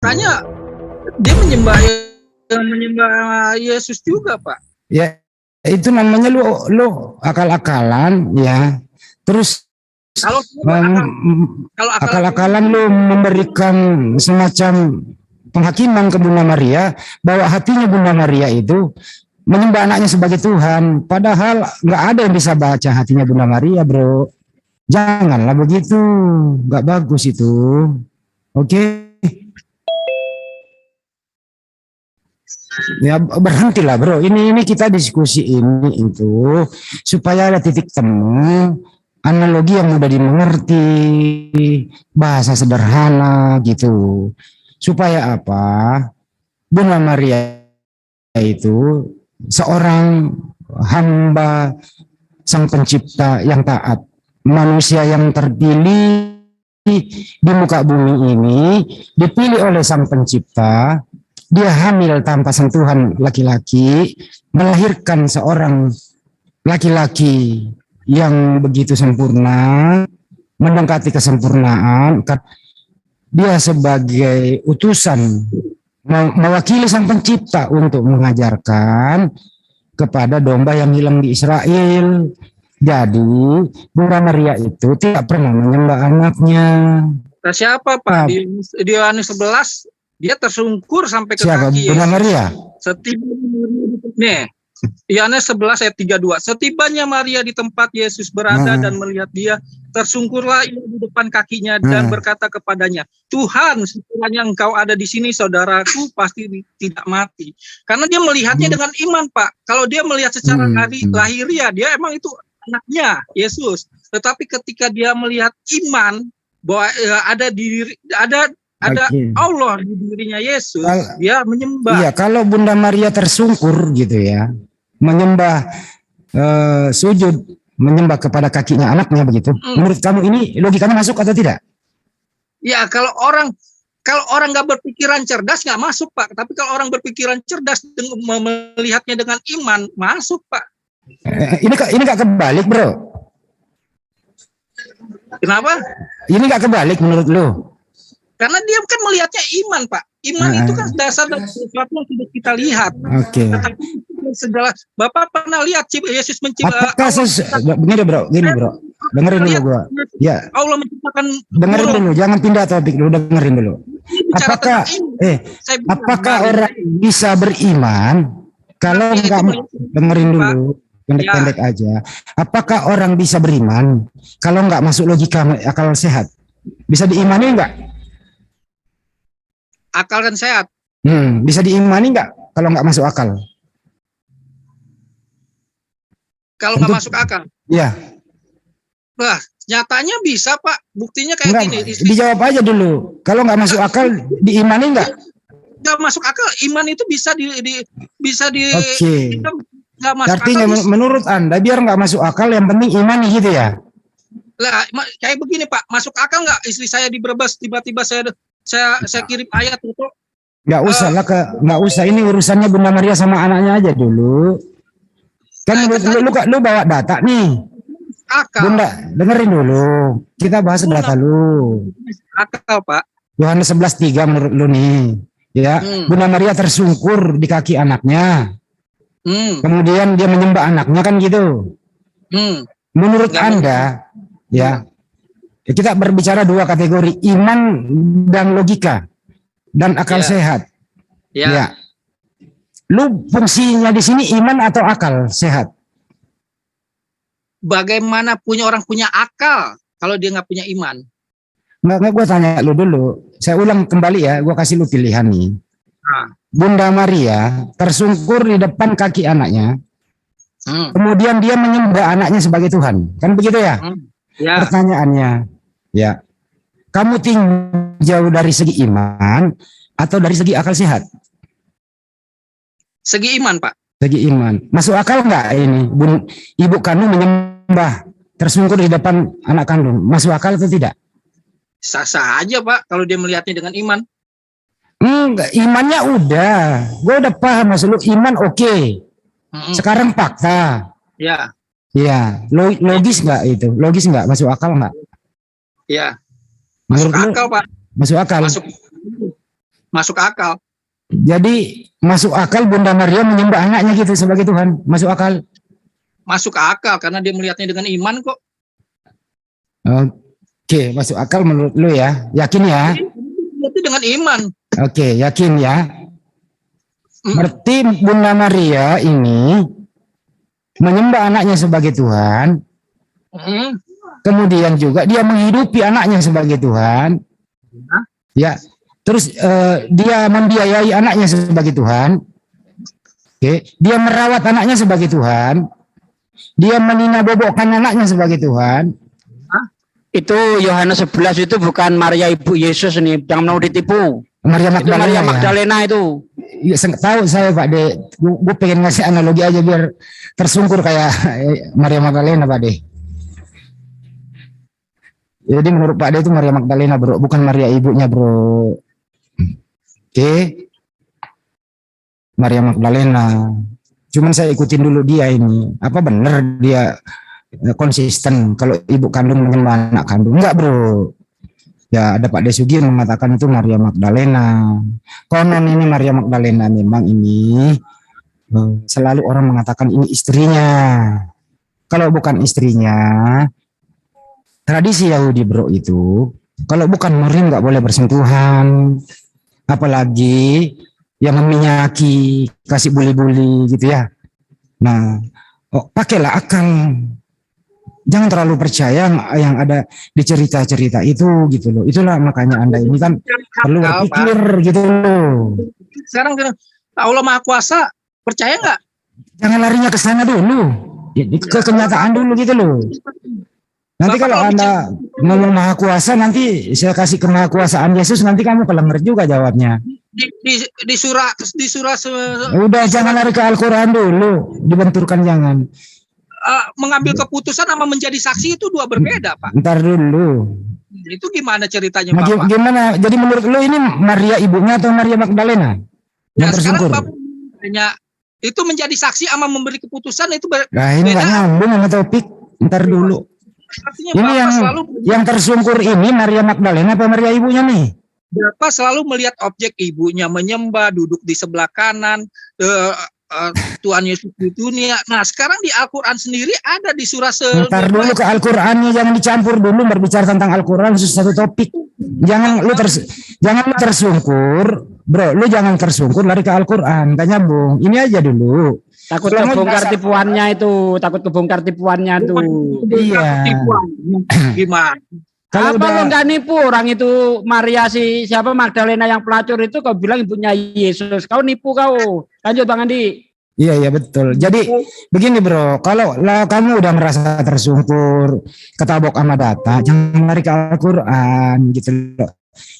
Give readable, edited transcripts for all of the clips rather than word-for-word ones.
makanya dia menyembah Yesus juga, Pak. Ya, itu namanya lu akal-akalan ya. Terus Kalau akal-akalan lu memberikan semacam penghakiman ke Bunda Maria bahwa hatinya Bunda Maria itu menyembah anaknya sebagai Tuhan, padahal nggak ada yang bisa baca hatinya Bunda Maria, bro. Janganlah begitu, nggak bagus itu. Oke. Ya berhentilah, bro. Ini kita diskusi ini itu supaya ada titik temu, analogi yang mudah dimengerti, bahasa sederhana gitu. Supaya apa? Bunda Maria itu seorang hamba Sang Pencipta yang taat, manusia yang terpilih di muka bumi ini, dipilih oleh Sang Pencipta. Dia hamil tanpa sentuhan laki-laki, melahirkan seorang laki-laki yang begitu sempurna, mendekati kesempurnaan. Dia sebagai utusan mewakili Sang Pencipta untuk mengajarkan kepada domba yang hilang di Israel. Jadi Bunda Maria itu tidak pernah menyembah anaknya. Nah, siapa, Pak? Di Yohanes 11 dia tersungkur sampai ke siapa? Kaki Bunda Maria. Nih, Yohanes 11 ayat 32. Setibanya Maria di tempat Yesus berada dan melihat dia, tersungkurlah ia di depan kakinya dan berkata kepadanya, Tuhan, sekiranya engkau ada di sini, saudaraku pasti tidak mati. Karena dia melihatnya dengan iman, Pak. Kalau dia melihat secara lahiriah, dia emang itu anaknya Yesus. Tetapi ketika dia melihat iman bahwa ada Allah di dirinya Yesus, dia menyembah. Iya, kalau Bunda Maria tersungkur gitu ya, menyembah sujud, menyembah kepada kakinya anaknya begitu. Menurut kamu ini logikanya masuk atau tidak? Ya, kalau orang nggak berpikiran cerdas nggak masuk, Pak. Tapi kalau orang berpikiran cerdas melihatnya dengan iman, masuk, Pak. Ini nggak kebalik, bro. Kenapa? Ini nggak kebalik menurut lo? Karena dia kan melihatnya iman, Pak. Iman itu kan dasar dari sesuatu yang tidak kita lihat. Oke. Tetapi segala, Bapak pernah lihat Yesus menciptakan? Gini bro, dengerin dulu gua. Ya. Allah menciptakan. Dengerin dulu, jangan pindah topik dulu, dengerin dulu. Apakah orang bisa beriman kalau nggak dengerin dulu? Pendek-pendek aja. Apakah orang bisa beriman kalau nggak masuk logika akal sehat? Bisa diimani nggak? Akal kan sehat. Bisa diimani nggak kalau nggak masuk akal? Kalau nggak masuk akal? Iya. Wah, nyatanya bisa, Pak. Buktinya kayak gini. Dijawab aja dulu. Kalau nggak masuk akal, diimani nggak? Nggak masuk akal. Iman itu bisa Oke. Nggak masuk artinya akal. Menurut Anda, biar nggak masuk akal, yang penting imani gitu ya? Lah, kayak begini, Pak. Masuk akal nggak istri saya di Brebes, tiba-tiba saya kirim ayat itu? Nggak usah lah, nggak usah. Ini urusannya Bunda Maria sama anaknya aja dulu. Kan lu bawa data nih. Akal. Bunda, dengerin dulu. Kita bahas data lu. Akal, Pak. Yohanes 11:3 menurut lu nih. Ya, Bunda Maria tersungkur di kaki anaknya. Kemudian dia menyembah anaknya kan gitu. Menurut Anda, ya, kita berbicara dua kategori, iman dan logika dan akal sehat. Ya. Lu fungsinya di sini iman atau akal sehat? Bagaimana orang punya akal kalau dia nggak punya iman? Nggak, gue tanya lu dulu. Saya ulang kembali ya, gue kasih lu pilihan nih. Bunda Maria tersungkur di depan kaki anaknya. Kemudian dia menyembah anaknya sebagai Tuhan. Kan begitu ya? Ya. Pertanyaannya, ya, kamu tinjau dari segi iman atau dari segi akal sehat? Segi iman, Pak. Segi iman. Masuk akal nggak ini? Ibu kandung menyembah tersungkur di depan anak kandung. Masuk akal atau tidak? Sah-sah aja, Pak, kalau dia melihatnya dengan iman. Enggak, imannya udah. Gue udah paham maksud lu, iman oke. Sekarang fakta. Ya. Iya, logis nggak itu? Logis nggak? Masuk akal nggak? Iya. Masuk akal, Pak. Masuk akal. Masuk akal. Jadi masuk akal Bunda Maria menyembah anaknya gitu sebagai Tuhan. Masuk akal. Masuk akal karena dia melihatnya dengan iman kok. Oke, masuk akal menurut lu ya. Yakin ya? Itu dengan iman. Oke, yakin ya. Berarti Bunda Maria ini menyembah anaknya sebagai Tuhan. Kemudian juga dia menghidupi anaknya sebagai Tuhan. Ya. Terus dia membiayai anaknya sebagai Tuhan. Oke, dia merawat anaknya sebagai Tuhan. Dia menina bobokkan anaknya sebagai Tuhan. Itu Yohanes 11 itu bukan Maria ibu Yesus nih, jangan mau ditipu. Maria Magdalena. Maria Magdalena ya? Itu. Ya, tahu saya Pak De. Gue pengen ngasih analogi aja biar tersungkur kayak Maria Magdalena Pak De. Jadi menurut Pak De itu Maria Magdalena bro, bukan Maria ibunya bro. Oke. Maria Magdalena. Cuman saya ikutin dulu dia ini. Apa benar dia konsisten kalau ibu kandung menyembah anak kandung? Enggak bro. Ya ada Pak Desugi yang mengatakan itu Maria Magdalena. Konon ini Maria Magdalena memang ini selalu orang mengatakan ini istrinya. Kalau bukan istrinya, tradisi Yahudi bro itu, kalau bukan murim nggak boleh bersentuhan, apalagi yang meminyaki, kasih buli-buli gitu ya. Nah, pakailah akal. Jangan terlalu percaya yang ada di cerita-cerita itu gitu loh. Itulah makanya Anda ini kan perlu berpikir gitu loh. Sekarang Allah Maha Kuasa, percaya nggak? Jangan larinya ke sana dulu. Ke kenyataan dulu gitu loh. Nanti Bapak kalau Anda ngomong Maha Kuasa, nanti saya kasih kemahakuasaan Yesus, nanti kamu kelenger juga jawabnya. Di surah Udah jangan lari ke Al-Quran dulu, dibenturkan jangan. Mengambil keputusan sama menjadi saksi itu dua berbeda, Pak. Ntar dulu. Itu gimana ceritanya, nah, Bapak? Gimana? Jadi menurut lo ini Maria ibunya atau Maria Magdalena? Yang tersungkur. Sekarang Bapak itu menjadi saksi sama memberi keputusan itu nah, ini nggak nyambung sama topik. Ntar dulu. Artinya ini yang tersungkur ini Maria Magdalena apa Maria ibunya nih? Bapak selalu melihat objek ibunya menyembah, duduk di sebelah kanan, Tuhan Yesus di dunia. Nah sekarang di Al-Quran sendiri ada di surah ntar dulu ke Al-Qurannya, jangan dicampur dulu berbicara tentang Al-Quran satu topik. Jangan lu tersungkur, bro. Lu jangan tersungkur lari ke Al-Quran, gak nyambung. Ini aja dulu. Takut kebongkar tipuannya itu, takut kebongkar tipuannya tuh. Iya. Gimana? Kalau lo nggak nipu orang itu Maria siapa Magdalena yang pelacur itu kau bilang ibunya Yesus, kau nipu kau. Lanjut Bang Andi. Iya betul. Jadi begini bro, kalau kamu udah merasa tersungkur, ketabok sama data, jangan lari ke Al-Quran gitu loh.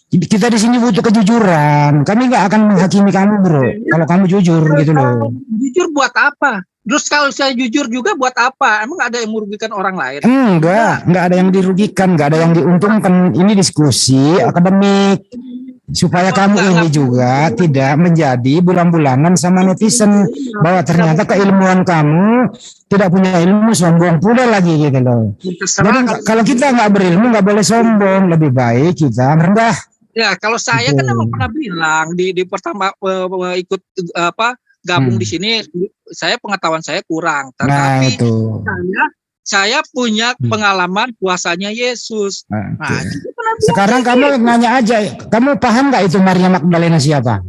Kita di sini butuh kejujuran. Kami nggak akan menghakimi kamu bro, kalau kamu jujur gitu loh. Jujur buat apa? Terus kalau saya jujur juga buat apa? Emang ada yang merugikan orang lain? Enggak ada yang dirugikan, nggak ada yang diuntungkan. Ini diskusi akademik supaya kamu ini juga tidak menjadi bulan-bulanan sama netizen bahwa ternyata keilmuan kamu tidak punya ilmu, sombong pula lagi gitu loh. Jadi kalau kita nggak berilmu nggak boleh sombong, lebih baik kita merendah. Ya kalau saya kan emang pernah bilang di pertama ikut gabung di sini, saya pengetahuan saya kurang, tetapi saya punya pengalaman puasanya Yesus. Sekarang kamu nanya aja, kamu paham nggak itu Maria Magdalena siapa?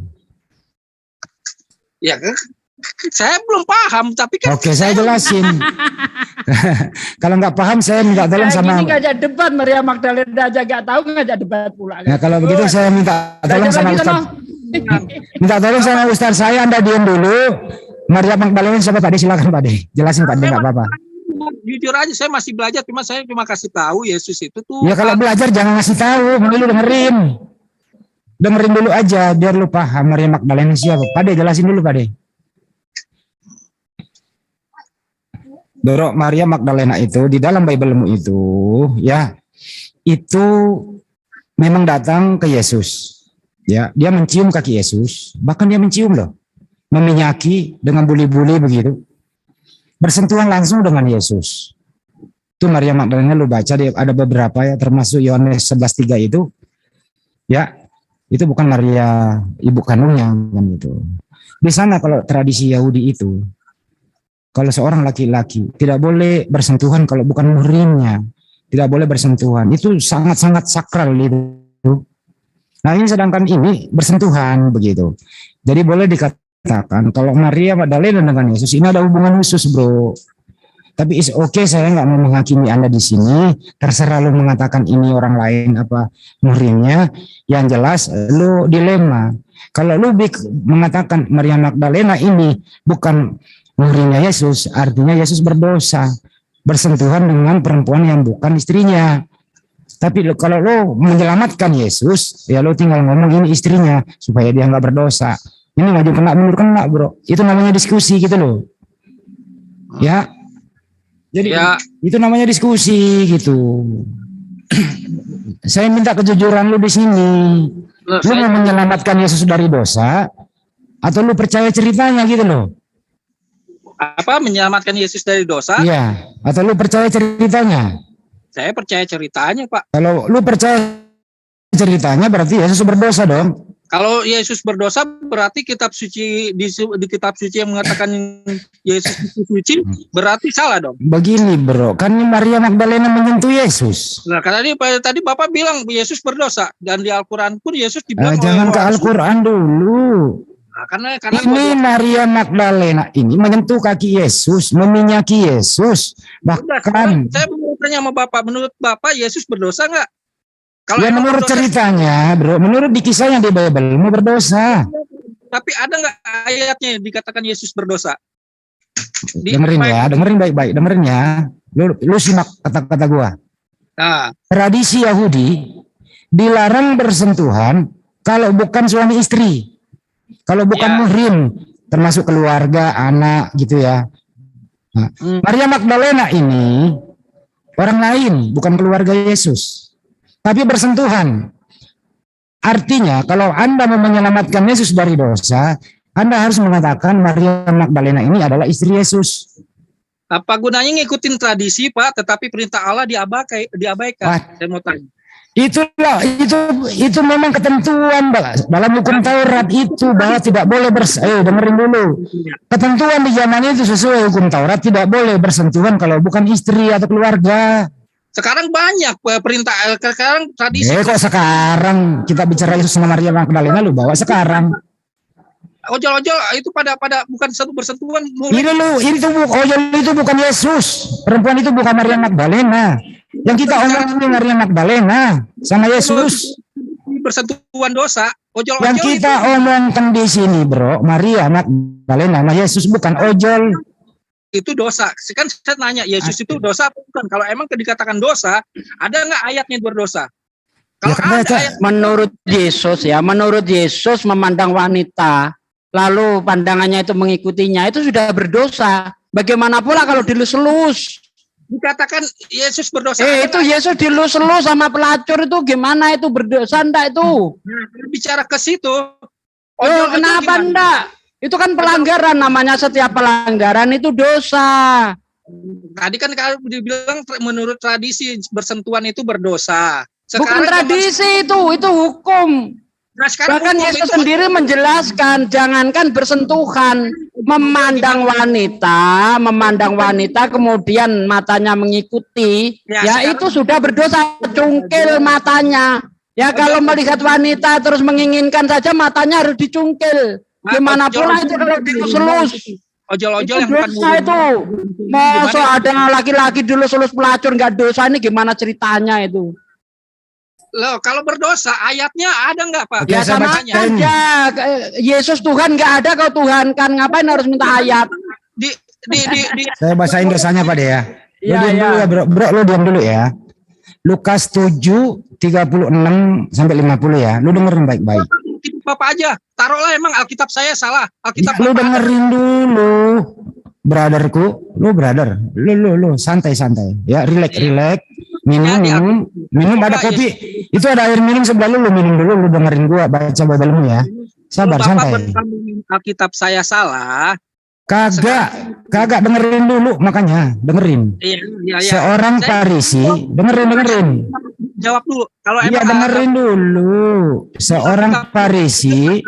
Ya, saya belum paham, tapi kan. Oke, saya jelasin. Kalau nggak paham, saya minta tolong sama. Ini ngajak debat Maria Magdalena aja nggak tahu ngajak debat pula. Nah, kalau begitu saya minta tolong sama Ustaz. Minta tolong sama Ustaz saya, Anda diam dulu. Maria Magdalena siapa Pak De? Silakan Pak De. Jelasin Pak De, nggak apa-apa. Jujur aja saya masih belajar, saya cuma kasih tahu Yesus itu tuh. Ya kalau belajar jangan ngasih tahu, mending lu dengerin. Dengerin dulu aja biar lu paham Maria Magdalena siapa. Pak De jelasin dulu Pak De. Doro, Maria Magdalena itu di dalam Bible-mu itu ya, itu memang datang ke Yesus. Ya, dia mencium kaki Yesus, bahkan dia mencium loh. Meminyaki dengan buli-buli begitu. Bersentuhan langsung dengan Yesus. Itu Maria Magdalena lu baca ada beberapa ya, termasuk Yohanes 11:3 itu. Ya. itu bukan Maria ibu kandungnya kan gitu. Di sana kalau tradisi Yahudi itu, kalau seorang laki-laki tidak boleh bersentuhan kalau bukan muhrimnya, tidak boleh bersentuhan. Itu sangat-sangat sakral itu. Nah ini sedangkan ini bersentuhan begitu. Jadi boleh dikatakan kalau Maria Magdalena dengan Yesus ini ada hubungan khusus, bro. Tapi is oke, saya nggak mau menghakimi Anda di sini. Terserah lu mengatakan ini orang lain apa muhrimnya. Yang jelas lu dilema. Kalau lu mengatakan Maria Magdalena ini bukan muhrimnya Yesus, artinya Yesus berdosa, bersentuhan dengan perempuan yang bukan istrinya. Tapi kalau lu menyelamatkan Yesus, ya lu tinggal ngomong ini istrinya supaya dia nggak berdosa. Ini maju kena mundur kena, bro. Itu namanya diskusi gitu loh. Ya. Jadi ya, itu namanya diskusi gitu. Saya minta kejujuran lu di sini. Lu mau menyelamatkan Yesus dari dosa atau lu percaya ceritanya gitu loh? Apa menyelamatkan Yesus dari dosa? Iya, atau lu percaya ceritanya? Saya percaya ceritanya, Pak. Kalau lu percaya ceritanya berarti Yesus berdosa dong. Kalau Yesus berdosa berarti kitab suci di kitab suci yang mengatakan Yesus itu suci berarti salah dong. Begini, bro, kan Maria Magdalena menyentuh Yesus. Nah, karena tadi Bapak bilang Yesus berdosa dan di Al-Qur'an pun Yesus dibilang jangan ke Al-Qur'an dulu. Nah, karena ini Maria Magdalena ini menyentuh kaki Yesus, meminyaki Yesus. Bahkan saya mau tanya sama Bapak, menurut Bapak Yesus berdosa nggak? Kalau ya menurut berdosa, ceritanya, bro, menurut di kisahnya di Bible mau berdosa. Tapi ada nggak ayatnya yang dikatakan Yesus berdosa? Dengerin baik-baik, dengerin ya. Lu simak kata-kata gua. Nah. Tradisi Yahudi dilarang bersentuhan kalau bukan suami istri, kalau bukan muhrim, termasuk keluarga, anak, gitu ya. Nah, Maria Magdalena ini orang lain, bukan keluarga Yesus. Tapi bersentuhan. Artinya kalau Anda mau menyelamatkan Yesus dari dosa, Anda harus mengatakan Maria Magdalena ini adalah istri Yesus. Apa gunanya ngikutin tradisi, Pak, tetapi perintah Allah diabaikan? Saya mau tanya. Itu memang ketentuan, Pak. Dalam hukum Taurat itu bahwa tidak boleh dengerin dulu. Ketentuan di zaman itu sesuai hukum Taurat tidak boleh bersentuhan kalau bukan istri atau keluarga. Sekarang banyak perintah, sekarang tradisi. Kok sekarang kita bicara Yesus sama Maria Magdalena lu bawa sekarang? Ojol-ojol itu pada bukan satu bersentuhan. Ojol itu bukan Yesus. Perempuan itu bukan Maria Magdalena. Yang kita omongin Maria Magdalena sama Yesus. Bersentuhan dosa. Ojol-ojol yang kita itu omongkan di sini, bro, Maria Magdalena sama Yesus bukan ojol. Itu dosa. Kan saya nanya, Yesus itu dosa apa bukan? Kalau emang dikatakan dosa, ada nggak ayatnya berdosa? Kalau ya, menurut Yesus memandang wanita, lalu pandangannya itu mengikutinya, itu sudah berdosa. Bagaimana pula kalau dilus-lus? Dikatakan Yesus berdosa. Itu Yesus dilus-lus sama pelacur itu gimana itu berdosa enggak itu? Bicara ke situ. Kenapa enggak? Itu kan pelanggaran, namanya setiap pelanggaran itu dosa. Tadi kan kalau dibilang menurut tradisi bersentuhan itu berdosa. Sekarang bukan tradisi itu hukum. Nah, bahkan hukum Yesus sendiri menjelaskan, jangankan bersentuhan, memandang wanita kemudian matanya mengikuti, ya itu sudah berdosa, cungkil matanya. Ya kalau melihat wanita terus menginginkan saja matanya harus dicungkil. Gimana pula itu kalau dilus-lus? Ojol-ojol yang dosa itu. Masa ada laki-laki dilus-lus pelacur nggak dosa, ini gimana ceritanya itu? Loh, kalau berdosa ayatnya ada nggak, Pak? Ya sama aja. Yesus Tuhan nggak ada, kalau Tuhan kan ngapain harus minta ayat? Saya bacain dosanya, Pak, ya. Dulu ya, bro, lu diam dulu ya. Lukas 7:36 sampai 50 ya. Lu dengerin baik-baik. Bapak aja, taruhlah emang Alkitab saya salah. Alkitab lu dengerin dulu, brotherku, lu santai-santai, ya, relax, minum, ada kopi, itu ada air minum sebelah lu minum dulu, lu dengerin gua baca Bible-mu ya, sabar, santai. Alkitab saya salah. Kagak dengerin dulu, makanya dengerin. Iya. Seorang Farisi, dengerin. jawab dulu. Kalau Iya, dengerin dulu. Seorang Farisi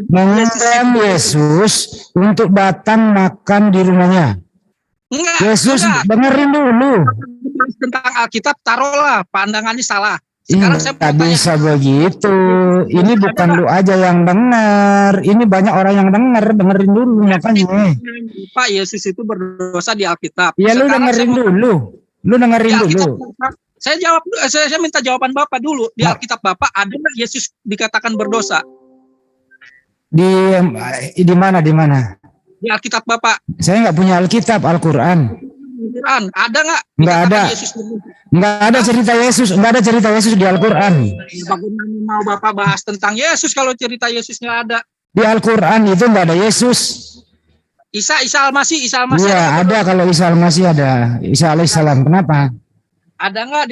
mengundang Yesus untuk datang makan di rumahnya. Yesus, dengerin dulu. Tentang Alkitab, taruhlah pandangannya salah. Sekarang saya nggak bisa begitu. Ini bukan lu aja yang dengar. Ini banyak orang yang dengerin dulu makanya. Pak, Yesus itu berdosa di Alkitab. Ya, lu dengerin dulu. Lu dengerin dulu. Saya jawab, saya minta jawaban Bapak dulu. Di Alkitab Bapak ada nggak Yesus dikatakan berdosa? Di mana? Di Alkitab Bapak. Saya nggak punya Alkitab, Al-Quran. Ada nggak? Nggak ada. Nggak ada cerita Yesus. Nggak ada cerita Yesus di Al-Quran. Bagaimana mau Bapak bahas tentang Yesus kalau cerita Yesus nggak ada? Di Al-Quran itu nggak ada Yesus. Isa Al-Masih. Iya, ada. Kalau Isa Al-Masih ada. Isa alaihissalam. Kenapa? Ada nggak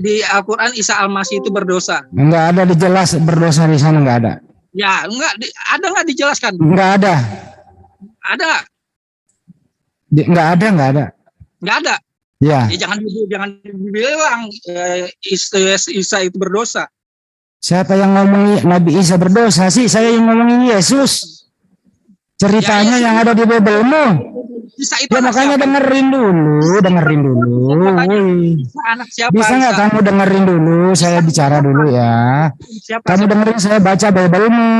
di Al-Quran Isa Al-Masih itu berdosa? Nggak ada dijelas berdosa di sana, nggak ada. Ya, ada nggak dijelaskan? Nggak ada. Ada nggak? Nggak ada. Nggak ada. Ya. Jangan dibilang Isa itu berdosa. Siapa yang ngomongin Nabi Isa berdosa sih? Saya yang ngomongin Yesus. Ceritanya yang ada di Bibelmu. Ya makanya dengerin dulu. Bisa nggak kamu dengerin dulu? Saya bicara dulu ya. Kamu dengerin saya baca Bibelmu.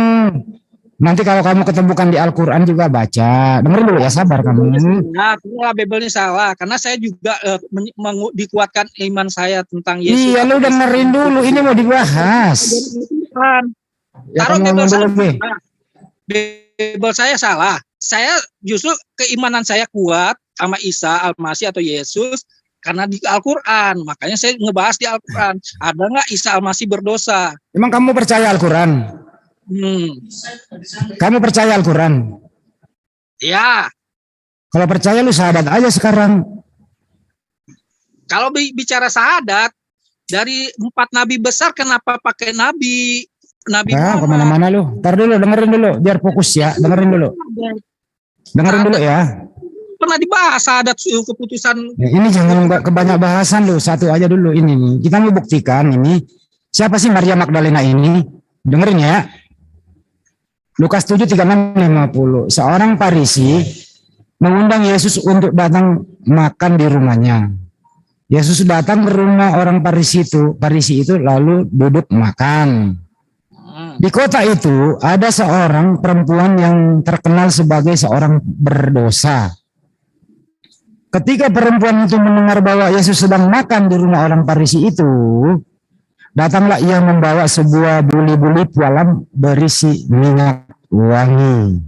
Nanti kalau kamu ketemukan di Al-Quran juga baca. Dengerin dulu ya, sabar kamu. Nah, Bibelnya salah. Karena saya juga dikuatkan iman saya tentang Yesus. Iya, lu dengerin dulu. Ini mau dibahas. Ya, taruh Bibel salah. Bibel saya salah. Saya justru keimanan saya kuat sama Isa Al-Masih atau Yesus karena di Al-Quran. Makanya saya ngebahas di Al-Quran. Ada nggak Isa Al-Masih berdosa? Emang kamu percaya Al-Quran? Kamu percaya Al-Quran? Ya. Kalau percaya lu syahadat aja sekarang. Kalau bicara syahadat, dari 4 nabi besar kenapa pakai nabi? Kemana-mana lu. Ntar dulu, dengerin dulu. Biar fokus ya, dengerin dulu. Dengerin dulu ya. Pernah dibahas syahadat keputusan. Ya, ini jangan kebanyak bahasan lu. Satu aja dulu ini nih. Kita mau buktikan ini. Siapa sih Maria Magdalena ini? Dengerin ya. Lukas 7:36-50. Seorang Farisi mengundang Yesus untuk datang makan di rumahnya. Yesus datang ke rumah orang Farisi itu lalu duduk makan. Di kota itu ada seorang perempuan yang terkenal sebagai seorang berdosa. Ketika perempuan itu mendengar bahwa Yesus sedang makan di rumah orang Farisi itu, datanglah ia membawa sebuah buli-buli pualam berisi minyak wangi.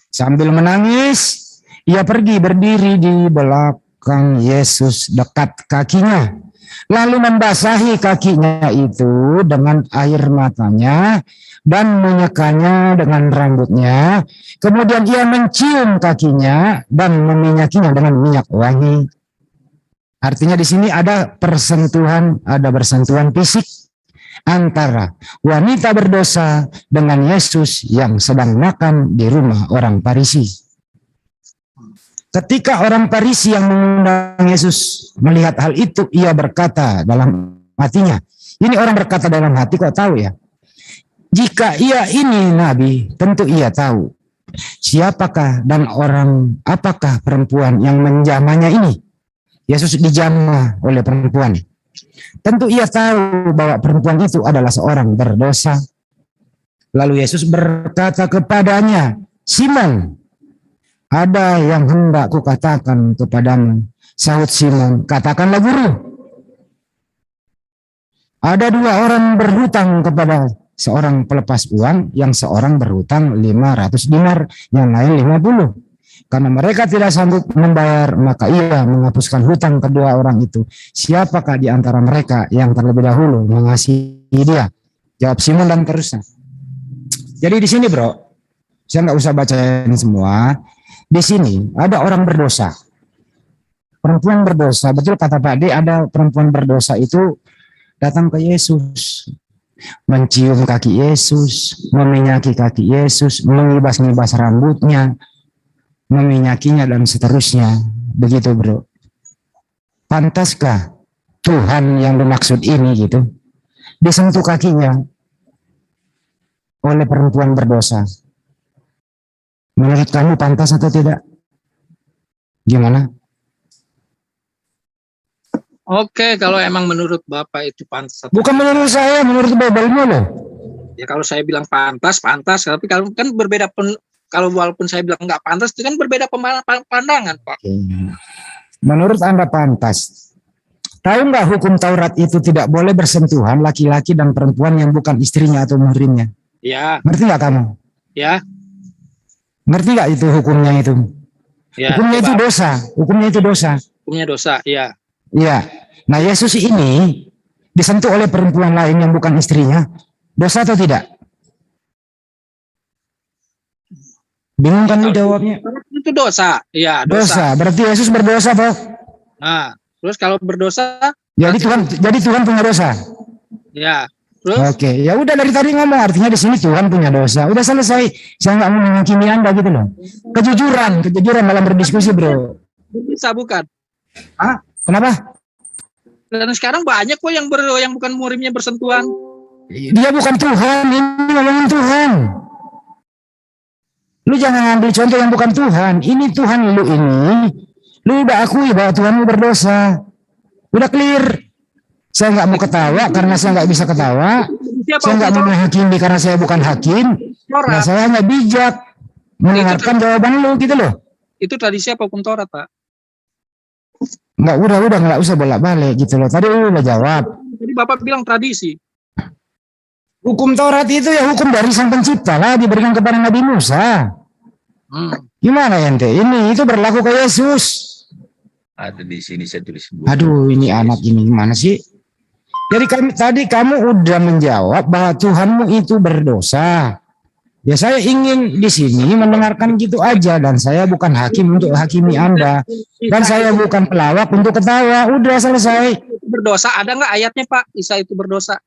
Sambil menangis, ia pergi berdiri di belakang Yesus dekat kakinya. Lalu membasahi kakinya itu dengan air matanya dan menyekanya dengan rambutnya. Kemudian ia mencium kakinya dan meminyakinya dengan minyak wangi. Artinya di sini ada bersentuhan fisik antara wanita berdosa dengan Yesus yang sedang makan di rumah orang Farisi. Ketika orang Farisi yang mengundang Yesus melihat hal itu, ia berkata dalam hatinya. Ini orang berkata dalam hati, kok tahu ya? Jika ia ini nabi, tentu ia tahu siapakah dan orang apakah perempuan yang menjamahnya ini. Yesus dijamah oleh perempuan. Tentu ia tahu bahwa perempuan itu adalah seorang berdosa. Lalu Yesus berkata kepadanya, Simon, ada yang hendak kukatakan kepadamu. Sahut Simon, katakanlah guru. Ada 2 orang berhutang kepada seorang pelepas uang, yang seorang berhutang 500 dinar, yang lain 50. Karena mereka tidak sanggup membayar, maka ia menghapuskan hutang kedua orang itu. Siapakah di antara mereka yang terlebih dahulu mengasihi dia? Jawab Simon dan terusnya. Jadi di sini bro, saya nggak usah bacain semua. Di sini ada orang berdosa, perempuan berdosa. Betul kata Pak D, ada perempuan berdosa itu datang ke Yesus, mencium kaki Yesus, meminyaki kaki Yesus, mengibas-ngibas rambutnya, meminyakinya dan seterusnya. Begitu bro. Pantaskah Tuhan yang dimaksud ini gitu, disentuh kakinya oleh perempuan berdosa. Menurut kamu pantas atau tidak? Gimana? Oke, kalau emang menurut Bapak itu pantas. Bukan menurut saya, menurut Bible-nya loh. Ya kalau saya bilang pantas, pantas. Tapi kalau kan berbeda, kalau walaupun saya bilang nggak pantas, itu kan berbeda pandangan, Pak. Menurut Anda pantas. Tahu nggak hukum Taurat itu tidak boleh bersentuhan laki-laki dan perempuan yang bukan istrinya atau muhrimnya? Ya. Ngerti nggak kamu? Ya. Ngerti nggak itu hukumnya itu? Ya, hukumnya itu dosa. Hukumnya itu dosa. Hukumnya dosa, ya. Iya. Nah, Yesus ini disentuh oleh perempuan lain yang bukan istrinya. Dosa atau tidak? Bingung kan lu jawabnya? Itu dosa. Iya, dosa. Berarti Yesus berdosa, toh? Nah, terus kalau berdosa, jadi Tuhan punya dosa. Ya. Terus? Oke, ya udah dari tadi ngomong artinya di sini Tuhan punya dosa. Udah selesai. Saya nggak mau menghakimi Anda gitu loh. Kejujuran dalam berdiskusi, bro. Bisa bukan? Ah, kenapa? Dan sekarang banyak kok yang bukan muhrimnya bersentuhan. Dia bukan Tuhan, ini ngomongin Tuhan. Lu jangan ambil contoh yang bukan Tuhan. Ini Tuhan lu ini. Lu udah akui bahwa Tuhanmu berdosa. Udah clear. Saya nggak mau ketawa karena saya nggak bisa ketawa. Saya nggak mau menghakimi karena saya bukan hakim. Nah, saya hanya bijak mendengarkan jawaban lu gitu loh. Itu tradisi apa hukum Taurat, Pak? Nggak usah bolak-balik gitu loh. Tadi lu udah jawab. Jadi Bapak bilang tradisi. Hukum Taurat itu ya hukum dari Sang Pencipta lah, diberikan kepada Nabi Musa. Gimana ente? Ini itu berlaku ke Yesus. Ada di sini saya tulis. Aduh, ini anak ini gimana sih? Jadi tadi kamu udah menjawab bahwa Tuhanmu itu berdosa. Ya saya ingin di sini mendengarkan gitu aja, dan saya bukan hakim untuk hakimi Anda, dan saya bukan pelawak untuk ketawa. Udah selesai. Berdosa ada nggak ayatnya, Pak? Isa itu berdosa.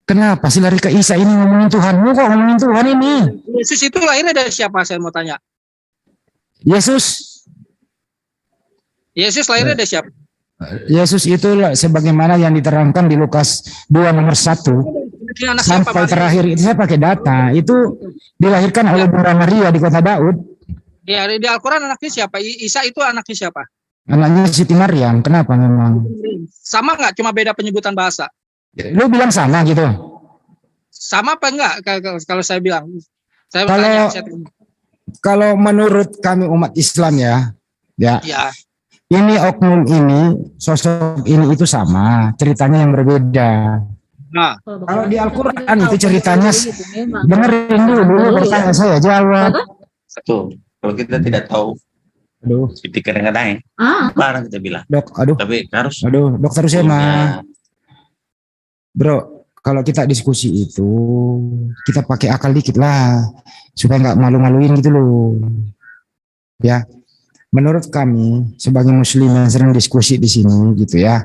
Kenapa sih lari ke Isa ini ngomongin Tuhanmu kok ngomongin Tuhan ini? Yesus itu lahirnya dari siapa? Saya mau tanya. Yesus lahirnya dari siapa? Yesus itu sebagaimana yang diterangkan di Lukas 2 nomor 1 sampai terakhir itu saya pakai data itu dilahirkan oleh Bunda Maria di kota Daud. Ya, di Al-Quran anaknya siapa? Isa itu anaknya siapa? Anaknya Siti Maryam. Kenapa memang? Sama nggak? Cuma beda penyebutan bahasa. Lu bilang sama gitu? Sama apa enggak? Kalau saya bilang, kalau menurut kami umat Islam ya. Ini oknum ini, sosok ini itu sama, ceritanya yang berbeda. Nah, kalau di Al-Quran itu ceritanya, dengerin dulu bertanya saya jawab. Satu, kalau kita tidak tahu, seperti kadang-kadang barang kita bilang. Tapi harus. Dokter Usema. Bro, kalau kita diskusi itu, kita pakai akal dikit lah, supaya nggak malu-maluin gitu loh. Ya. Menurut kami sebagai muslim yang sering diskusi di sini gitu ya,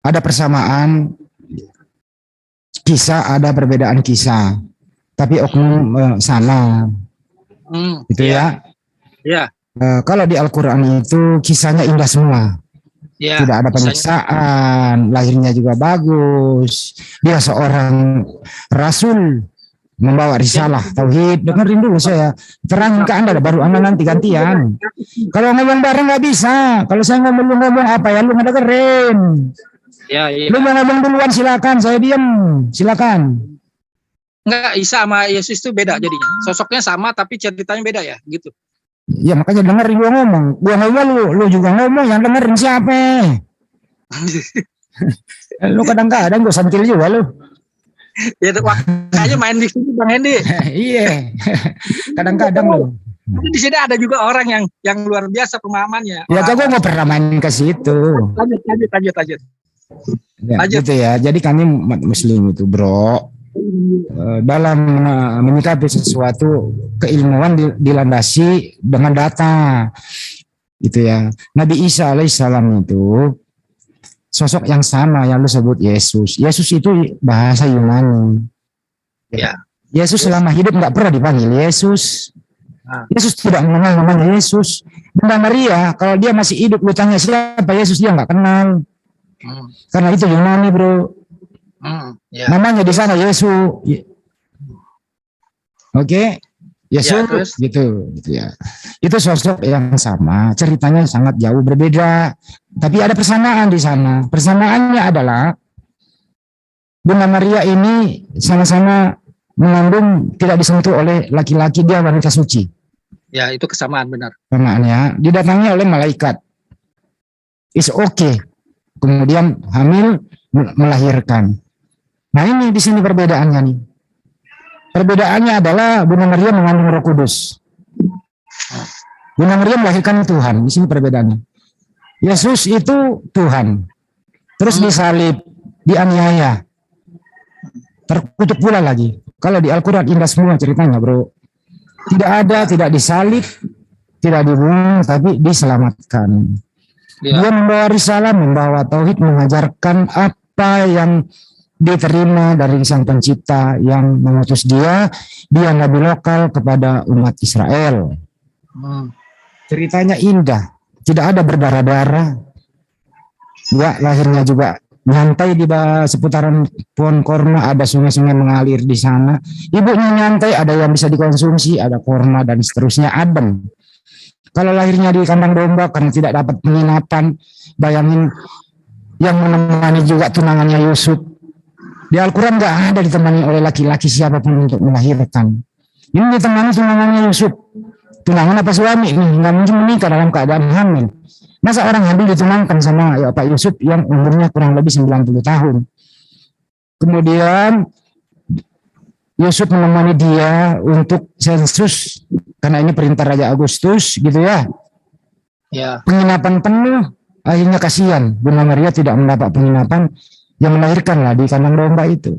ada persamaan kisah, ada perbedaan kisah, tapi oknum sama, gitu ya. Kalau di Al-Quran itu kisahnya indah semua, tidak ada penyiksaan, lahirnya juga bagus, dia seorang rasul. Membawa risalah tauhid. Dengerin dulu saya terangin ke Anda, baru Anda nanti gantian. Kalau ngomong bareng nggak bisa. Kalau saya ngomong apa ya lu nggak dengerin. Lu mau ngomong duluan silakan, saya diam. Silakan. Enggak, Isa sama Yesus itu beda jadinya. Sosoknya sama tapi ceritanya beda ya, gitu. Ya makanya dengerin gua ngomong. Gua ngomong lu juga ngomong, yang dengerin siapa? Lu kadang-kadang gua santil juga lu. Ya makanya main di sini Bang Hendi. Iya. Kadang-kadang loh. Di sini ada juga orang yang luar biasa pemahamannya. Ya kok gue nggak pernah main ke situ. Lanjut. Ya, gitu ya. Jadi kami umat muslim itu, bro, dalam menyikapi sesuatu keilmuan dilandasi dengan data. Gitu ya. Nabi Isa alaihissalam itu sosok yang sama yang lu sebut Yesus. Yesus itu bahasa Yunani. Ya. Yesus selama hidup nggak pernah dipanggil Yesus. Yesus tidak mengenal namanya Yesus. Bunda Maria, kalau dia masih hidup, lu tanya siapa Yesus, dia nggak kenal. Karena itu Yunani, bro. Namanya di sana Yesus. Oke, Yesus gitu ya. Itu sosok yang sama, ceritanya sangat jauh berbeda, tapi ada persamaan di sana. Persamaannya adalah Bunda Maria ini sama-sama mengandung, tidak disentuh oleh laki-laki, dia wanita suci. Ya, itu kesamaan, benar. Persamaannya didatangi oleh malaikat. It's okay. Kemudian hamil, melahirkan. Nah, ini di sini perbedaannya nih. Perbedaannya adalah Bunda Maria mengandung Roh Kudus. Bunda Maria melahirkan Tuhan. Di sini perbedaannya. Yesus itu Tuhan. Terus disalib, dianiaya, terkutuk pula lagi. Kalau di Al-Quran indah semua ceritanya, bro. Tidak disalib, tidak dibunuh, tapi diselamatkan. Dia membawa risalah, membawa tauhid, mengajarkan apa yang diterima dari Sang Pencipta yang mengutus dia nabi lokal kepada umat Israel. Ceritanya indah, tidak ada berdarah-darah. Ya, lahirnya juga nyantai di seputaran pohon korma, ada sungai-sungai mengalir di sana. Ibunya nyantai, ada yang bisa dikonsumsi, ada korma dan seterusnya, adem. Kalau lahirnya di kandang domba karena tidak dapat penginapan, bayangin yang menemani juga tunangannya Yusuf. Di Al-Quran nggak ada ditemani oleh laki-laki siapapun untuk melahirkan. Ini ditemani tunangannya Yusuf. Tunangan apa suami? Nggak mungkin menikah dalam keadaan hamil. Masa orang hamil ditunangkan sama Pak Yusuf yang umurnya kurang lebih 90 tahun. Kemudian Yusuf menemani dia untuk sensus, karena ini perintah Raja Agustus gitu ya. Penginapan penuh, akhirnya kasihan Bunda Maria tidak mendapat penginapan, yang melahirkanlah di kandang domba itu.